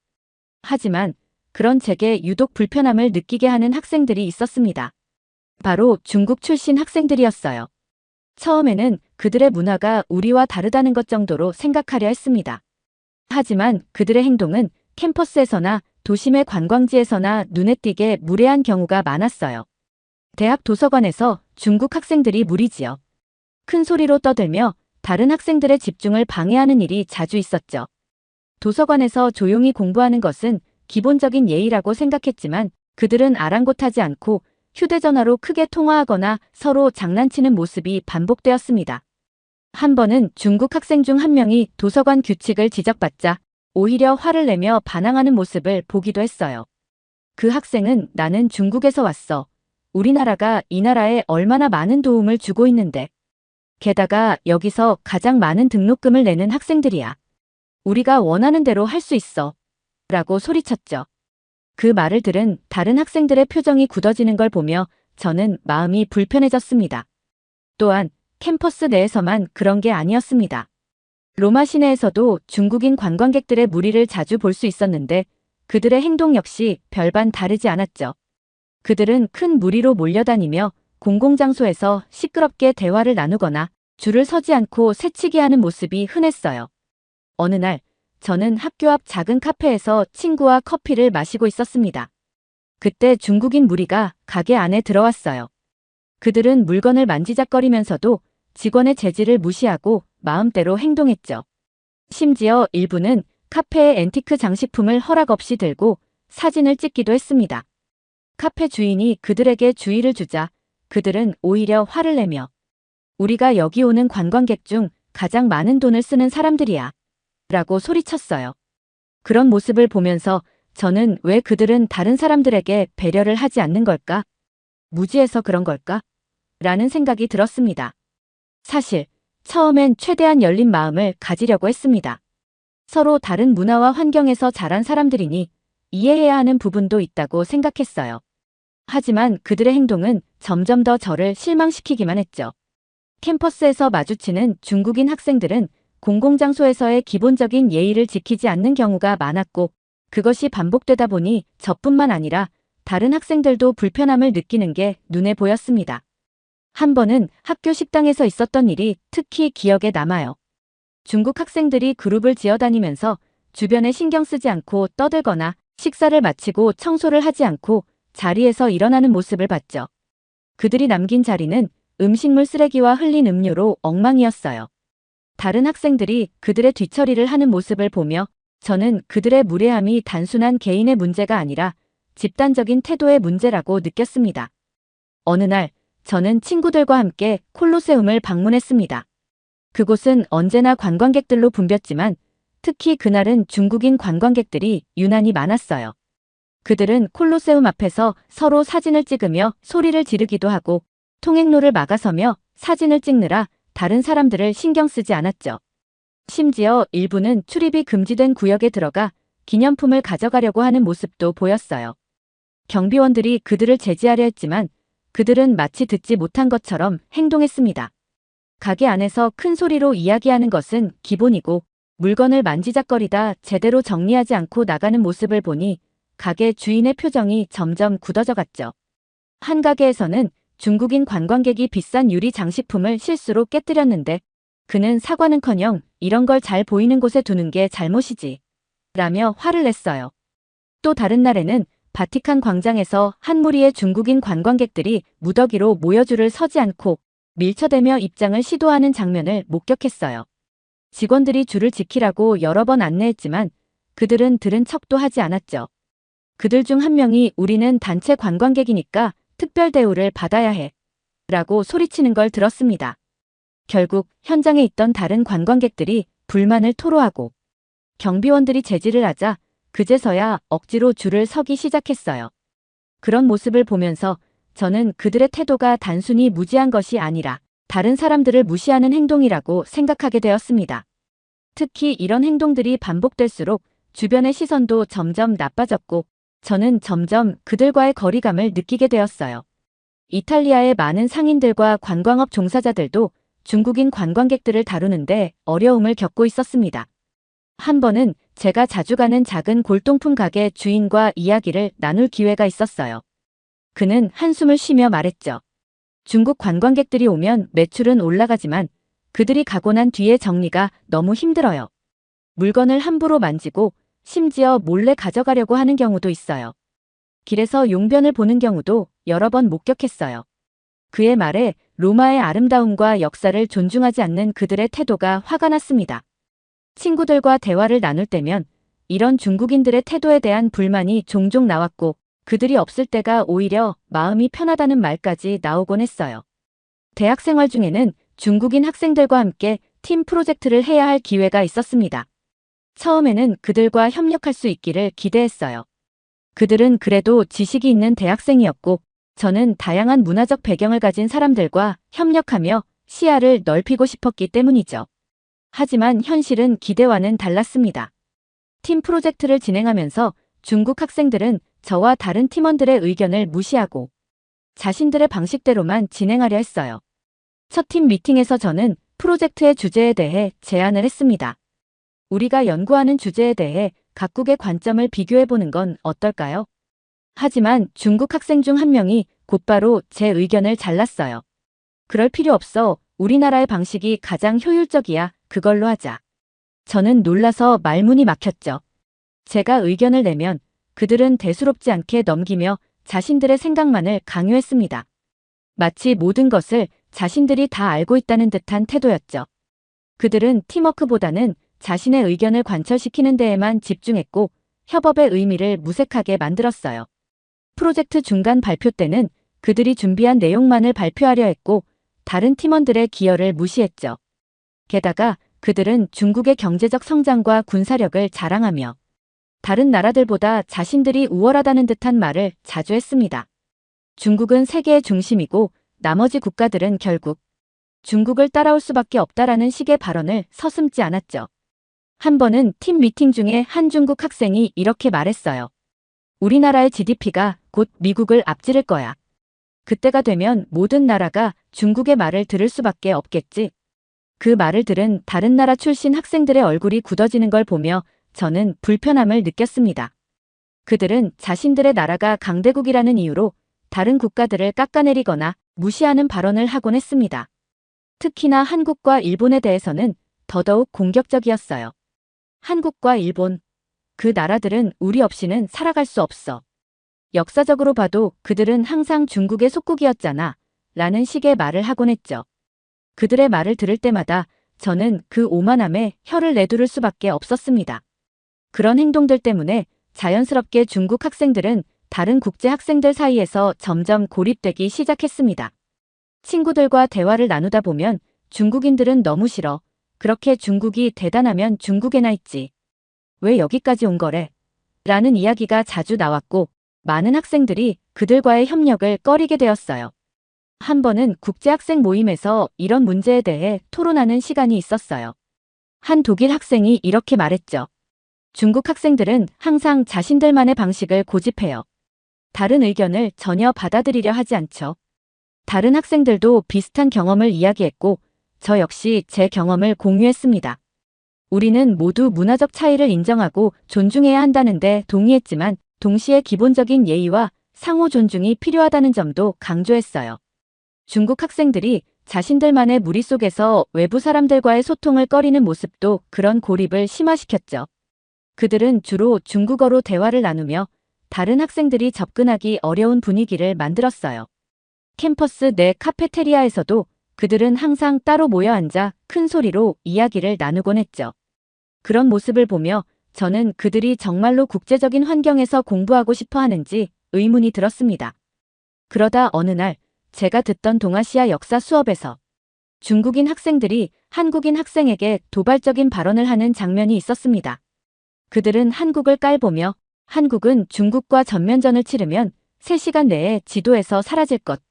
하지만 그런 제게 유독 불편함을 느끼게 하는 학생들이 있었습니다. 바로 중국 출신 학생들이었어요. 처음에는 그들의 문화가 우리와 다르다는 것 정도로 생각하려 했습니다. 하지만 그들의 행동은 캠퍼스에서나 도심의 관광지에서나 눈에 띄게 무례한 경우가 많았어요. 대학 도서관에서 중국 학생들이 무리지어 큰 소리로 떠들며 다른 학생들의 집중을 방해하는 일이 자주 있었죠. 도서관에서 조용히 공부하는 것은 기본적인 예의라고 생각했지만 그들은 아랑곳하지 않고 휴대전화로 크게 통화하거나 서로 장난치는 모습이 반복되었습니다. 한 번은 중국 학생 중 한 명이 도서관 규칙을 지적받자 오히려 화를 내며 반항하는 모습을 보기도 했어요. 그 학생은 나는 중국에서 왔어. 우리나라가 이 나라에 얼마나 많은 도움을 주고 있는데. 게다가 여기서 가장 많은 등록금을 내는 학생들이야. 우리가 원하는 대로 할 수 있어. 라고 소리쳤죠. 그 말을 들은 다른 학생들의 표정이 굳어지는 걸 보며 저는 마음이 불편해졌습니다. 또한 캠퍼스 내에서만 그런 게 아니었습니다. 로마 시내에서도 중국인 관광객들의 무리를 자주 볼 수 있었는데 그들의 행동 역시 별반 다르지 않았죠. 그들은 큰 무리로 몰려다니며 공공장소에서 시끄럽게 대화를 나누거나 줄을 서지 않고 새치기 하는 모습이 흔했어요. 어느 날 저는 학교 앞 작은 카페에서 친구와 커피를 마시고 있었습니다. 그때 중국인 무리가 가게 안에 들어왔어요. 그들은 물건을 만지작거리면서도 직원의 제지를 무시하고 마음대로 행동했죠. 심지어 일부는 카페의 앤티크 장식품을 허락 없이 들고 사진을 찍기도 했습니다. 카페 주인이 그들에게 주의를 주자 그들은 오히려 화를 내며 우리가 여기 오는 관광객 중 가장 많은 돈을 쓰는 사람들이야. 라고 소리쳤어요. 그런 모습을 보면서 저는 왜 그들은 다른 사람들에게 배려를 하지 않는 걸까? 무지해서 그런 걸까? 라는 생각이 들었습니다. 사실 처음엔 최대한 열린 마음을 가지려고 했습니다. 서로 다른 문화와 환경에서 자란 사람들이니 이해해야 하는 부분도 있다고 생각했어요. 하지만 그들의 행동은 점점 더 저를 실망시키기만 했죠. 캠퍼스에서 마주치는 중국인 학생들은 공공장소에서의 기본적인 예의를 지키지 않는 경우가 많았고 그것이 반복되다 보니 저뿐만 아니라 다른 학생들도 불편함을 느끼는 게 눈에 보였습니다. 한 번은 학교 식당에서 있었던 일이 특히 기억에 남아요. 중국 학생들이 그룹을 지어다니면서 주변에 신경 쓰지 않고 떠들거나 식사를 마치고 청소를 하지 않고 자리에서 일어나는 모습을 봤죠. 그들이 남긴 자리는 음식물 쓰레기와 흘린 음료로 엉망이었어요. 다른 학생들이 그들의 뒤처리를 하는 모습을 보며 저는 그들의 무례함이 단순한 개인의 문제가 아니라 집단적인 태도의 문제라고 느꼈습니다. 어느 날 저는 친구들과 함께 콜로세움을 방문했습니다. 그곳은 언제나 관광객들로 붐볐지만 특히 그날은 중국인 관광객들이 유난히 많았어요. 그들은 콜로세움 앞에서 서로 사진을 찍으며 소리를 지르기도 하고 통행로를 막아서며 사진을 찍느라 다른 사람들을 신경 쓰지 않았죠. 심지어 일부는 출입이 금지된 구역에 들어가 기념품을 가져가려고 하는 모습도 보였어요. 경비원들이 그들을 제지하려 했지만 그들은 마치 듣지 못한 것처럼 행동했습니다. 가게 안에서 큰 소리로 이야기하는 것은 기본이고 물건을 만지작거리다 제대로 정리하지 않고 나가는 모습을 보니 가게 주인의 표정이 점점 굳어져 갔죠. 한 가게에서는 중국인 관광객이 비싼 유리 장식품을 실수로 깨뜨렸는데 그는 사과는커녕 이런 걸 잘 보이는 곳에 두는 게 잘못이지 라며 화를 냈어요. 또 다른 날에는 바티칸 광장에서 한 무리의 중국인 관광객들이 무더기로 모여줄을 서지 않고 밀쳐대며 입장을 시도하는 장면을 목격했어요. 직원들이 줄을 지키라고 여러 번 안내했지만 그들은 들은 척도 하지 않았죠. 그들 중 한 명이 우리는 단체 관광객이니까 특별 대우를 받아야 해. 라고 소리치는 걸 들었습니다. 결국 현장에 있던 다른 관광객들이 불만을 토로하고 경비원들이 제지를 하자 그제서야 억지로 줄을 서기 시작했어요. 그런 모습을 보면서 저는 그들의 태도가 단순히 무지한 것이 아니라 다른 사람들을 무시하는 행동이라고 생각하게 되었습니다. 특히 이런 행동들이 반복될수록 주변의 시선도 점점 나빠졌고 저는 점점 그들과의 거리감을 느끼게 되었어요. 이탈리아의 많은 상인들과 관광업 종사자들도 중국인 관광객들을 다루는데 어려움을 겪고 있었습니다. 한 번은 제가 자주 가는 작은 골동품 가게 주인과 이야기를 나눌 기회가 있었어요. 그는 한숨을 쉬며 말했죠. 중국 관광객들이 오면 매출은 올라가지만 그들이 가고 난 뒤의 정리가 너무 힘들어요. 물건을 함부로 만지고 심지어 몰래 가져가려고 하는 경우도 있어요. 길에서 용변을 보는 경우도 여러 번 목격했어요. 그의 말에 로마의 아름다움과 역사를 존중하지 않는 그들의 태도가 화가 났습니다. 친구들과 대화를 나눌 때면 이런 중국인들의 태도에 대한 불만이 종종 나왔고 그들이 없을 때가 오히려 마음이 편하다는 말까지 나오곤 했어요. 대학 생활 중에는 중국인 학생들과 함께 팀 프로젝트를 해야 할 기회가 있었습니다. 처음에는 그들과 협력할 수 있기를 기대했어요. 그들은 그래도 지식이 있는 대학생이었고 저는 다양한 문화적 배경을 가진 사람들과 협력하며 시야를 넓히고 싶었기 때문이죠. 하지만 현실은 기대와는 달랐습니다. 팀 프로젝트를 진행하면서 중국 학생들은 저와 다른 팀원들의 의견을 무시하고 자신들의 방식대로만 진행하려 했어요. 첫 팀 미팅에서 저는 프로젝트의 주제에 대해 제안을 했습니다. 우리가 연구하는 주제에 대해 각국의 관점을 비교해보는 건 어떨까요? 하지만 중국 학생 중 한 명이 곧바로 제 의견을 잘랐어요. 그럴 필요 없어. 우리나라의 방식이 가장 효율적이야. 그걸로 하자. 저는 놀라서 말문이 막혔죠. 제가 의견을 내면 그들은 대수롭지 않게 넘기며 자신들의 생각만을 강요했습니다. 마치 모든 것을 자신들이 다 알고 있다는 듯한 태도였죠. 그들은 팀워크보다는 자신의 의견을 관철시키는 데에만 집중했고 협업의 의미를 무색하게 만들었어요. 프로젝트 중간 발표 때는 그들이 준비한 내용만을 발표하려 했고 다른 팀원들의 기여를 무시했죠. 게다가 그들은 중국의 경제적 성장과 군사력을 자랑하며 다른 나라들보다 자신들이 우월하다는 듯한 말을 자주 했습니다. 중국은 세계의 중심이고 나머지 국가들은 결국 중국을 따라올 수밖에 없다라는 식의 발언을 서슴지 않았죠. 한 번은 팀 미팅 중에 한 중국 학생이 이렇게 말했어요. 우리나라의 GDP가 곧 미국을 앞지를 거야. 그때가 되면 모든 나라가 중국의 말을 들을 수밖에 없겠지. 그 말을 들은 다른 나라 출신 학생들의 얼굴이 굳어지는 걸 보며 저는 불편함을 느꼈습니다. 그들은 자신들의 나라가 강대국이라는 이유로 다른 국가들을 깎아내리거나 무시하는 발언을 하곤 했습니다. 특히나 한국과 일본에 대해서는 더더욱 공격적이었어요. 한국과 일본, 그 나라들은 우리 없이는 살아갈 수 없어. 역사적으로 봐도 그들은 항상 중국의 속국이었잖아. 라는 식의 말을 하곤 했죠. 그들의 말을 들을 때마다 저는 그 오만함에 혀를 내두를 수밖에 없었습니다. 그런 행동들 때문에 자연스럽게 중국 학생들은 다른 국제 학생들 사이에서 점점 고립되기 시작했습니다. 친구들과 대화를 나누다 보면 중국인들은 너무 싫어. 그렇게 중국이 대단하면 중국에나 있지. 왜 여기까지 온 거래? 라는 이야기가 자주 나왔고 많은 학생들이 그들과의 협력을 꺼리게 되었어요. 한 번은 국제학생 모임에서 이런 문제에 대해 토론하는 시간이 있었어요. 한 독일 학생이 이렇게 말했죠. 중국 학생들은 항상 자신들만의 방식을 고집해요. 다른 의견을 전혀 받아들이려 하지 않죠. 다른 학생들도 비슷한 경험을 이야기했고 저 역시 제 경험을 공유했습니다. 우리는 모두 문화적 차이를 인정하고 존중해야 한다는데 동의했지만 동시에 기본적인 예의와 상호 존중이 필요하다는 점도 강조했어요. 중국 학생들이 자신들만의 무리 속에서 외부 사람들과의 소통을 꺼리는 모습도 그런 고립을 심화시켰죠. 그들은 주로 중국어로 대화를 나누며 다른 학생들이 접근하기 어려운 분위기를 만들었어요. 캠퍼스 내 카페테리아에서도 그들은 항상 따로 모여 앉아 큰 소리로 이야기를 나누곤 했죠. 그런 모습을 보며 저는 그들이 정말로 국제적인 환경에서 공부하고 싶어 하는지 의문이 들었습니다. 그러다 어느 날 제가 듣던 동아시아 역사 수업에서 중국인 학생들이 한국인 학생에게 도발적인 발언을 하는 장면이 있었습니다. 그들은 한국을 깔보며 한국은 중국과 전면전을 치르면 3시간 내에 지도에서 사라질 것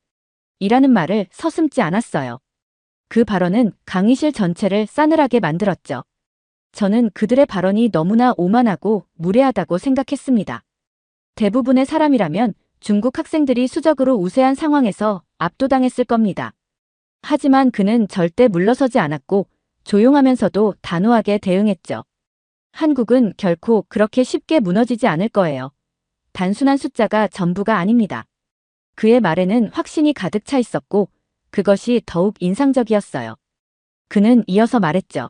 이라는 말을 서슴지 않았어요. 그 발언은 강의실 전체를 싸늘하게 만들었죠. 저는 그들의 발언이 너무나 오만하고 무례하다고 생각했습니다. 대부분의 사람이라면 중국 학생들이 수적으로 우세한 상황에서 압도당했을 겁니다. 하지만 그는 절대 물러서지 않았고 조용하면서도 단호하게 대응했죠. 한국은 결코 그렇게 쉽게 무너지지 않을 거예요. 단순한 숫자가 전부가 아닙니다. 그의 말에는 확신이 가득 차 있었고 그것이 더욱 인상적이었어요. 그는 이어서 말했죠.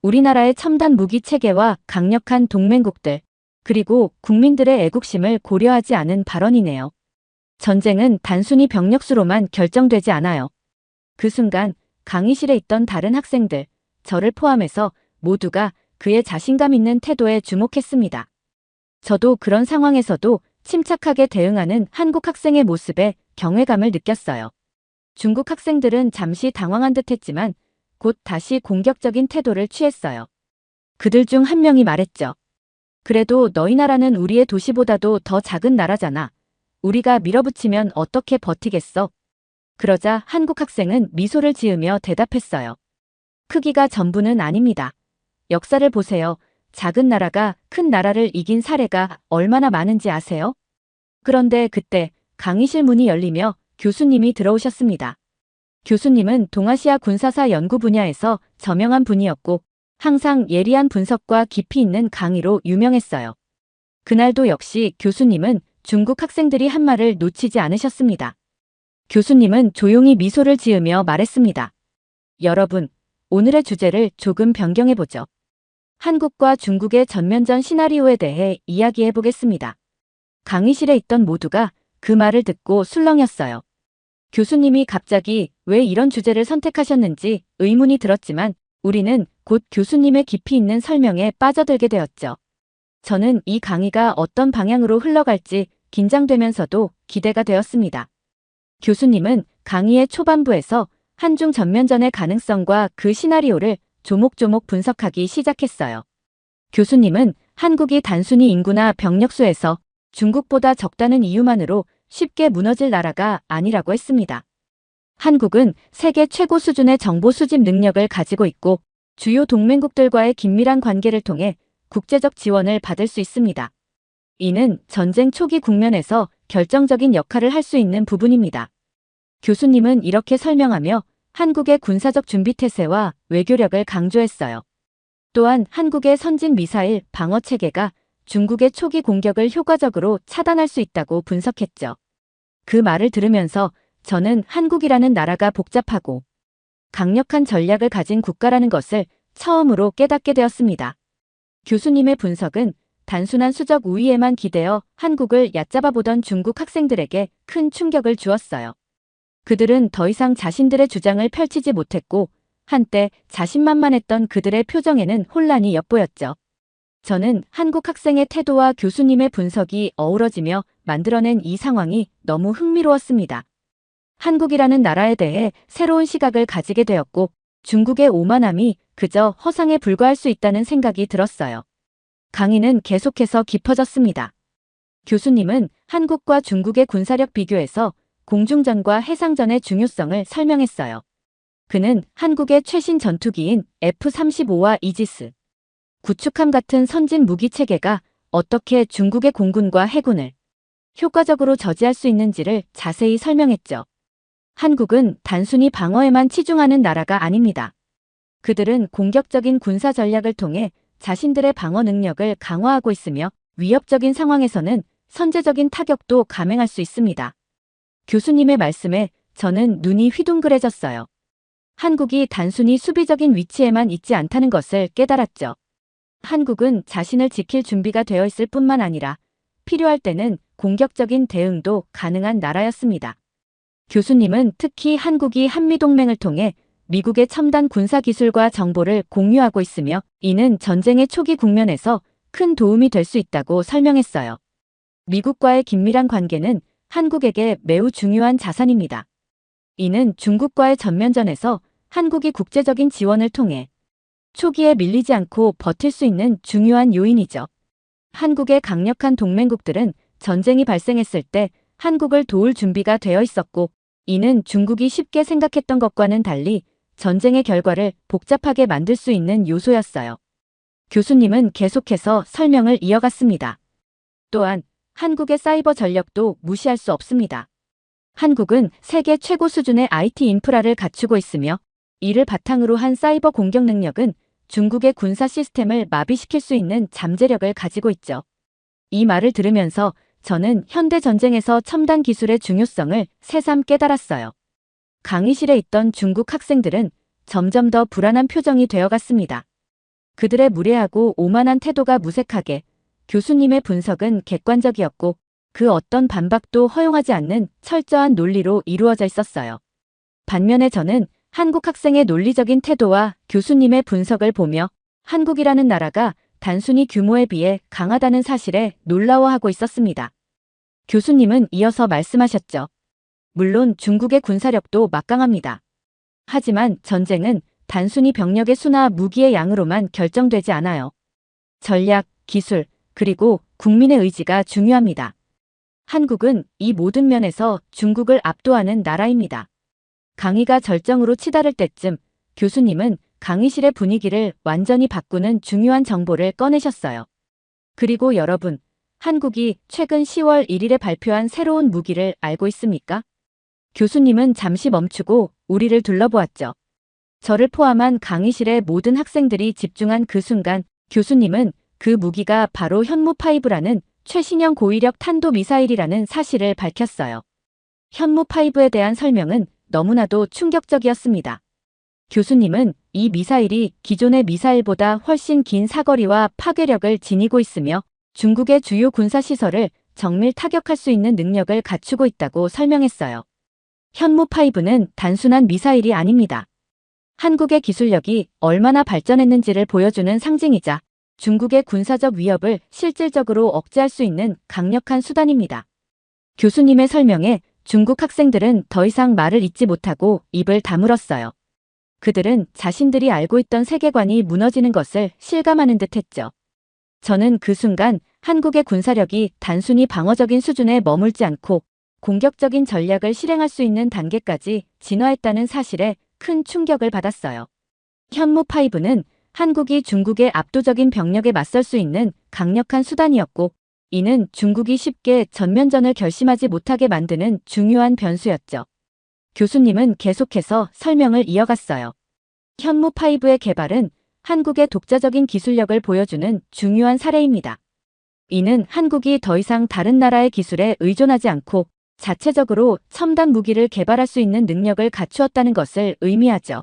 우리나라의 첨단 무기 체계와 강력한 동맹국들, 그리고 국민들의 애국심을 고려하지 않은 발언이네요. 전쟁은 단순히 병력수로만 결정되지 않아요. 그 순간 강의실에 있던 다른 학생들, 저를 포함해서 모두가 그의 자신감 있는 태도에 주목했습니다. 저도 그런 상황에서도 침착하게 대응하는 한국 학생의 모습에 경외감을 느꼈어요. 중국 학생들은 잠시 당황한 듯했지만 곧 다시 공격적인 태도를 취했어요. 그들 중 한 명이 말했죠. 그래도 너희 나라는 우리의 도시보다도 더 작은 나라잖아. 우리가 밀어붙이면 어떻게 버티겠어? 그러자 한국 학생은 미소를 지으며 대답했어요. 크기가 전부는 아닙니다. 역사를 보세요. 작은 나라가 큰 나라를 이긴 사례가 얼마나 많은지 아세요? 그런데 그때 강의실 문이 열리며 교수님이 들어오셨습니다. 교수님은 동아시아 군사사 연구 분야에서 저명한 분이었고 항상 예리한 분석과 깊이 있는 강의로 유명했어요. 그날도 역시 교수님은 중국 학생들이 한 말을 놓치지 않으셨습니다. 교수님은 조용히 미소를 지으며 말했습니다. 여러분, 오늘의 주제를 조금 변경해보죠. 한국과 중국의 전면전 시나리오에 대해 이야기해보겠습니다. 강의실에 있던 모두가 그 말을 듣고 술렁였어요. 교수님이 갑자기 왜 이런 주제를 선택하셨는지 의문이 들었지만 우리는 곧 교수님의 깊이 있는 설명에 빠져들게 되었죠. 저는 이 강의가 어떤 방향으로 흘러갈지 긴장되면서도 기대가 되었습니다. 교수님은 강의의 초반부에서 한중 전면전의 가능성과 그 시나리오를 조목조목 분석하기 시작했어요. 교수님은 한국이 단순히 인구나 병력수에서 중국보다 적다는 이유만으로 쉽게 무너질 나라가 아니라고 했습니다. 한국은 세계 최고 수준의 정보 수집 능력을 가지고 있고 주요 동맹국들과의 긴밀한 관계를 통해 국제적 지원을 받을 수 있습니다. 이는 전쟁 초기 국면에서 결정적인 역할을 할 수 있는 부분입니다. 교수님은 이렇게 설명하며 한국의 군사적 준비 태세와 외교력을 강조했어요. 또한 한국의 선진 미사일 방어 체계가 중국의 초기 공격을 효과적으로 차단할 수 있다고 분석했죠. 그 말을 들으면서 저는 한국이라는 나라가 복잡하고 강력한 전략을 가진 국가라는 것을 처음으로 깨닫게 되었습니다. 교수님의 분석은 단순한 수적 우위에만 기대어 한국을 얕잡아 보던 중국 학생들에게 큰 충격을 주었어요. 그들은 더 이상 자신들의 주장을 펼치지 못했고 한때 자신만만했던 그들의 표정에는 혼란이 엿보였죠. 저는 한국 학생의 태도와 교수님의 분석이 어우러지며 만들어낸 이 상황이 너무 흥미로웠습니다. 한국이라는 나라에 대해 새로운 시각을 가지게 되었고 중국의 오만함이 그저 허상에 불과할 수 있다는 생각이 들었어요. 강의는 계속해서 깊어졌습니다. 교수님은 한국과 중국의 군사력 비교에서 공중전과 해상전의 중요성을 설명했어요. 그는 한국의 최신 전투기인 F-35와 이지스, 구축함 같은 선진 무기 체계가 어떻게 중국의 공군과 해군을 효과적으로 저지할 수 있는지를 자세히 설명했죠. 한국은 단순히 방어에만 치중하는 나라가 아닙니다. 그들은 공격적인 군사 전략을 통해 자신들의 방어 능력을 강화하고 있으며 위협적인 상황에서는 선제적인 타격도 감행할 수 있습니다. 교수님의 말씀에 저는 눈이 휘둥그레졌어요. 한국이 단순히 수비적인 위치에만 있지 않다는 것을 깨달았죠. 한국은 자신을 지킬 준비가 되어 있을 뿐만 아니라 필요할 때는 공격적인 대응도 가능한 나라였습니다. 교수님은 특히 한국이 한미동맹을 통해 미국의 첨단 군사기술과 정보를 공유하고 있으며 이는 전쟁의 초기 국면에서 큰 도움이 될 수 있다고 설명했어요. 미국과의 긴밀한 관계는 한국에게 매우 중요한 자산입니다. 이는 중국과의 전면전에서 한국이 국제적인 지원을 통해 초기에 밀리지 않고 버틸 수 있는 중요한 요인이죠. 한국의 강력한 동맹국들은 전쟁이 발생했을 때 한국을 도울 준비가 되어 있었고, 이는 중국이 쉽게 생각했던 것과는 달리 전쟁의 결과를 복잡하게 만들 수 있는 요소였어요. 교수님은 계속해서 설명을 이어갔습니다. 또한 한국의 사이버 전력도 무시할 수 없습니다. 한국은 세계 최고 수준의 IT 인프라를 갖추고 있으며, 이를 바탕으로 한 사이버 공격 능력은 중국의 군사 시스템을 마비시킬 수 있는 잠재력을 가지고 있죠. 이 말을 들으면서 저는 현대 전쟁에서 첨단 기술의 중요성을 새삼 깨달았어요. 강의실에 있던 중국 학생들은 점점 더 불안한 표정이 되어갔습니다. 그들의 무례하고 오만한 태도가 무색하게, 교수님의 분석은 객관적이었고 그 어떤 반박도 허용하지 않는 철저한 논리로 이루어져 있었어요. 반면에 저는 한국 학생의 논리적인 태도와 교수님의 분석을 보며 한국이라는 나라가 단순히 규모에 비해 강하다는 사실에 놀라워하고 있었습니다. 교수님은 이어서 말씀하셨죠. 물론 중국의 군사력도 막강합니다. 하지만 전쟁은 단순히 병력의 수나 무기의 양으로만 결정되지 않아요. 전략, 기술, 그리고 국민의 의지가 중요합니다. 한국은 이 모든 면에서 중국을 압도하는 나라입니다. 강의가 절정으로 치달을 때쯤 교수님은 강의실의 분위기를 완전히 바꾸는 중요한 정보를 꺼내셨어요. 그리고 여러분, 한국이 최근 10월 1일에 발표한 새로운 무기를 알고 있습니까? 교수님은 잠시 멈추고 우리를 둘러보았죠. 저를 포함한 강의실의 모든 학생들이 집중한 그 순간 교수님은 그 무기가 바로 현무5라는 최신형 고위력 탄도미사일이라는 사실을 밝혔어요. 현무5에 대한 설명은 너무나도 충격적이었습니다. 교수님은 이 미사일이 기존의 미사일보다 훨씬 긴 사거리와 파괴력을 지니고 있으며 중국의 주요 군사시설을 정밀 타격할 수 있는 능력을 갖추고 있다고 설명했어요. 현무5는 단순한 미사일이 아닙니다. 한국의 기술력이 얼마나 발전했는지를 보여주는 상징이자 중국의 군사적 위협을 실질적으로 억제할 수 있는 강력한 수단입니다. 교수님의 설명에 중국 학생들은 더 이상 말을 잇지 못하고 입을 다물었어요. 그들은 자신들이 알고 있던 세계관이 무너지는 것을 실감하는 듯 했죠. 저는 그 순간 한국의 군사력이 단순히 방어적인 수준에 머물지 않고 공격적인 전략을 실행할 수 있는 단계까지 진화했다는 사실에 큰 충격을 받았어요. 현무5는 한국이 중국의 압도적인 병력에 맞설 수 있는 강력한 수단이었고, 이는 중국이 쉽게 전면전을 결심하지 못하게 만드는 중요한 변수였죠. 교수님은 계속해서 설명을 이어갔어요. 현무5의 개발은 한국의 독자적인 기술력을 보여주는 중요한 사례입니다. 이는 한국이 더 이상 다른 나라의 기술에 의존하지 않고 자체적으로 첨단 무기를 개발할 수 있는 능력을 갖추었다는 것을 의미하죠.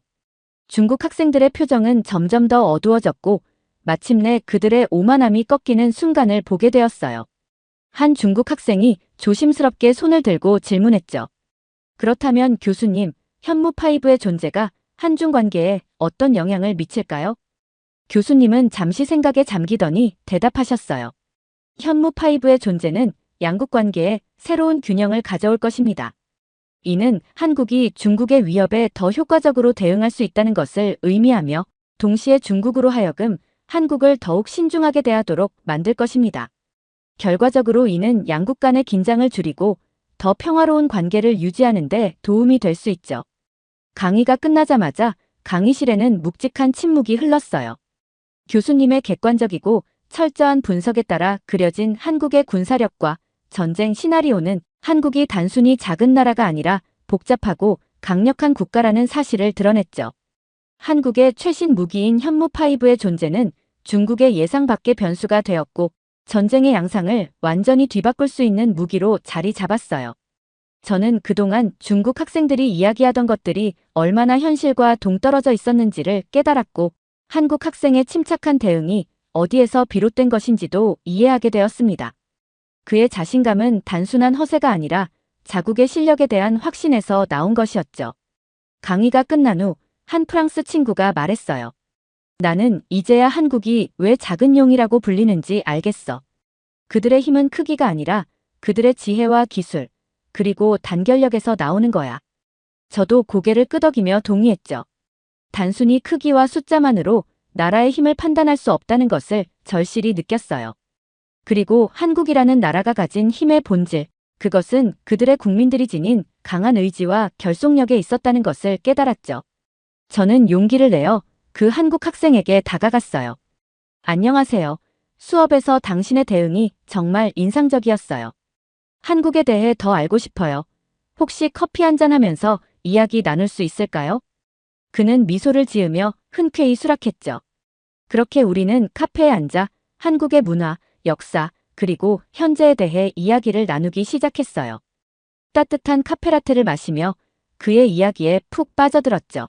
중국 학생들의 표정은 점점 더 어두워졌고 마침내 그들의 오만함이 꺾이는 순간을 보게 되었어요. 한 중국 학생이 조심스럽게 손을 들고 질문했죠. 그렇다면 교수님, 현무5의 존재가 한중 관계에 어떤 영향을 미칠까요? 교수님은 잠시 생각에 잠기더니 대답하셨어요. 현무5의 존재는 양국 관계에 새로운 균형을 가져올 것입니다. 이는 한국이 중국의 위협에 더 효과적으로 대응할 수 있다는 것을 의미하며 동시에 중국으로 하여금 한국을 더욱 신중하게 대하도록 만들 것입니다. 결과적으로 이는 양국 간의 긴장을 줄이고 더 평화로운 관계를 유지하는 데 도움이 될 수 있죠. 강의가 끝나자마자 강의실에는 묵직한 침묵이 흘렀어요. 교수님의 객관적이고 철저한 분석에 따라 그려진 한국의 군사력과 전쟁 시나리오는 한국이 단순히 작은 나라가 아니라 복잡하고 강력한 국가라는 사실을 드러냈죠. 한국의 최신 무기인 현무5의 존재는 중국의 예상 밖의 변수가 되었고 전쟁의 양상을 완전히 뒤바꿀 수 있는 무기로 자리 잡았어요. 저는 그동안 중국 학생들이 이야기하던 것들이 얼마나 현실과 동떨어져 있었는지를 깨달았고 한국 학생의 침착한 대응이 어디에서 비롯된 것인지도 이해하게 되었습니다. 그의 자신감은 단순한 허세가 아니라 자국의 실력에 대한 확신에서 나온 것이었죠. 강의가 끝난 후 한 프랑스 친구가 말했어요. 나는 이제야 한국이 왜 작은 용이라고 불리는지 알겠어. 그들의 힘은 크기가 아니라 그들의 지혜와 기술, 그리고 단결력에서 나오는 거야. 저도 고개를 끄덕이며 동의했죠. 단순히 크기와 숫자만으로 나라의 힘을 판단할 수 없다는 것을 절실히 느꼈어요. 그리고 한국이라는 나라가 가진 힘의 본질, 그것은 그들의 국민들이 지닌 강한 의지와 결속력에 있었다는 것을 깨달았죠. 저는 용기를 내어 그 한국 학생에게 다가갔어요. 안녕하세요. 수업에서 당신의 대응이 정말 인상적이었어요. 한국에 대해 더 알고 싶어요. 혹시 커피 한잔 하면서 이야기 나눌 수 있을까요? 그는 미소를 지으며 흔쾌히 수락했죠. 그렇게 우리는 카페에 앉아 한국의 문화, 역사, 그리고 현재에 대해 이야기를 나누기 시작했어요. 따뜻한 카페라테를 마시며 그의 이야기에 푹 빠져들었죠.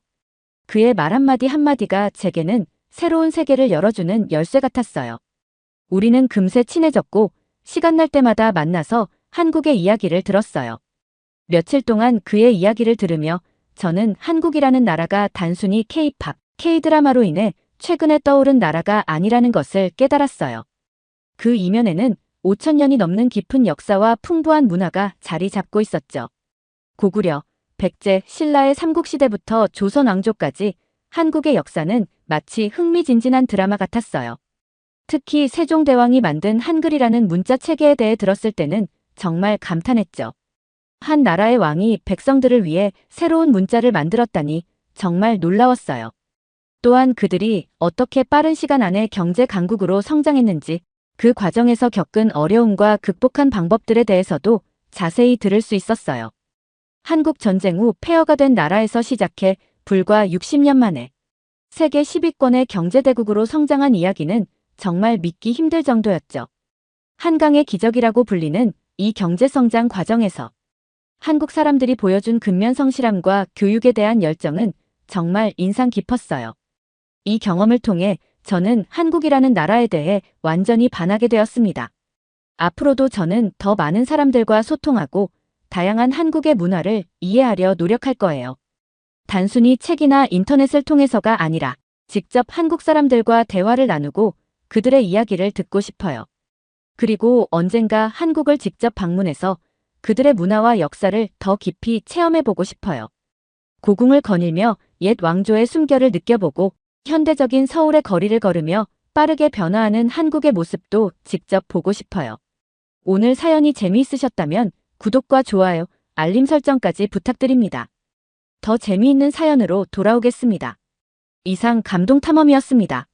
그의 말 한마디 한마디가 제게는 새로운 세계를 열어주는 열쇠 같았어요. 우리는 금세 친해졌고 시간 날 때마다 만나서 한국의 이야기를 들었어요. 며칠 동안 그의 이야기를 들으며 저는 한국이라는 나라가 단순히 K-팝, K-드라마로 인해 최근에 떠오른 나라가 아니라는 것을 깨달았어요. 그 이면에는 5,000년이 넘는 깊은 역사와 풍부한 문화가 자리 잡고 있었죠. 고구려, 백제, 신라의 삼국시대부터 조선 왕조까지 한국의 역사는 마치 흥미진진한 드라마 같았어요. 특히 세종대왕이 만든 한글이라는 문자 체계에 대해 들었을 때는 정말 감탄했죠. 한 나라의 왕이 백성들을 위해 새로운 문자를 만들었다니 정말 놀라웠어요. 또한 그들이 어떻게 빠른 시간 안에 경제 강국으로 성장했는지, 그 과정에서 겪은 어려움과 극복한 방법들에 대해서도 자세히 들을 수 있었어요. 한국 전쟁 후 폐허가 된 나라에서 시작해 불과 60년 만에 세계 10위권의 경제대국으로 성장한 이야기는 정말 믿기 힘들 정도였죠. 한강의 기적이라고 불리는 이 경제성장 과정에서 한국 사람들이 보여준 근면 성실함과 교육에 대한 열정은 정말 인상 깊었어요. 이 경험을 통해 저는 한국이라는 나라에 대해 완전히 반하게 되었습니다. 앞으로도 저는 더 많은 사람들과 소통하고 다양한 한국의 문화를 이해하려 노력할 거예요. 단순히 책이나 인터넷을 통해서가 아니라 직접 한국 사람들과 대화를 나누고 그들의 이야기를 듣고 싶어요. 그리고 언젠가 한국을 직접 방문해서 그들의 문화와 역사를 더 깊이 체험해보고 싶어요. 고궁을 거닐며 옛 왕조의 숨결을 느껴보고 현대적인 서울의 거리를 걸으며 빠르게 변화하는 한국의 모습도 직접 보고 싶어요. 오늘 사연이 재미있으셨다면 구독과 좋아요, 알림 설정까지 부탁드립니다. 더 재미있는 사연으로 돌아오겠습니다. 이상 감동탐험이었습니다.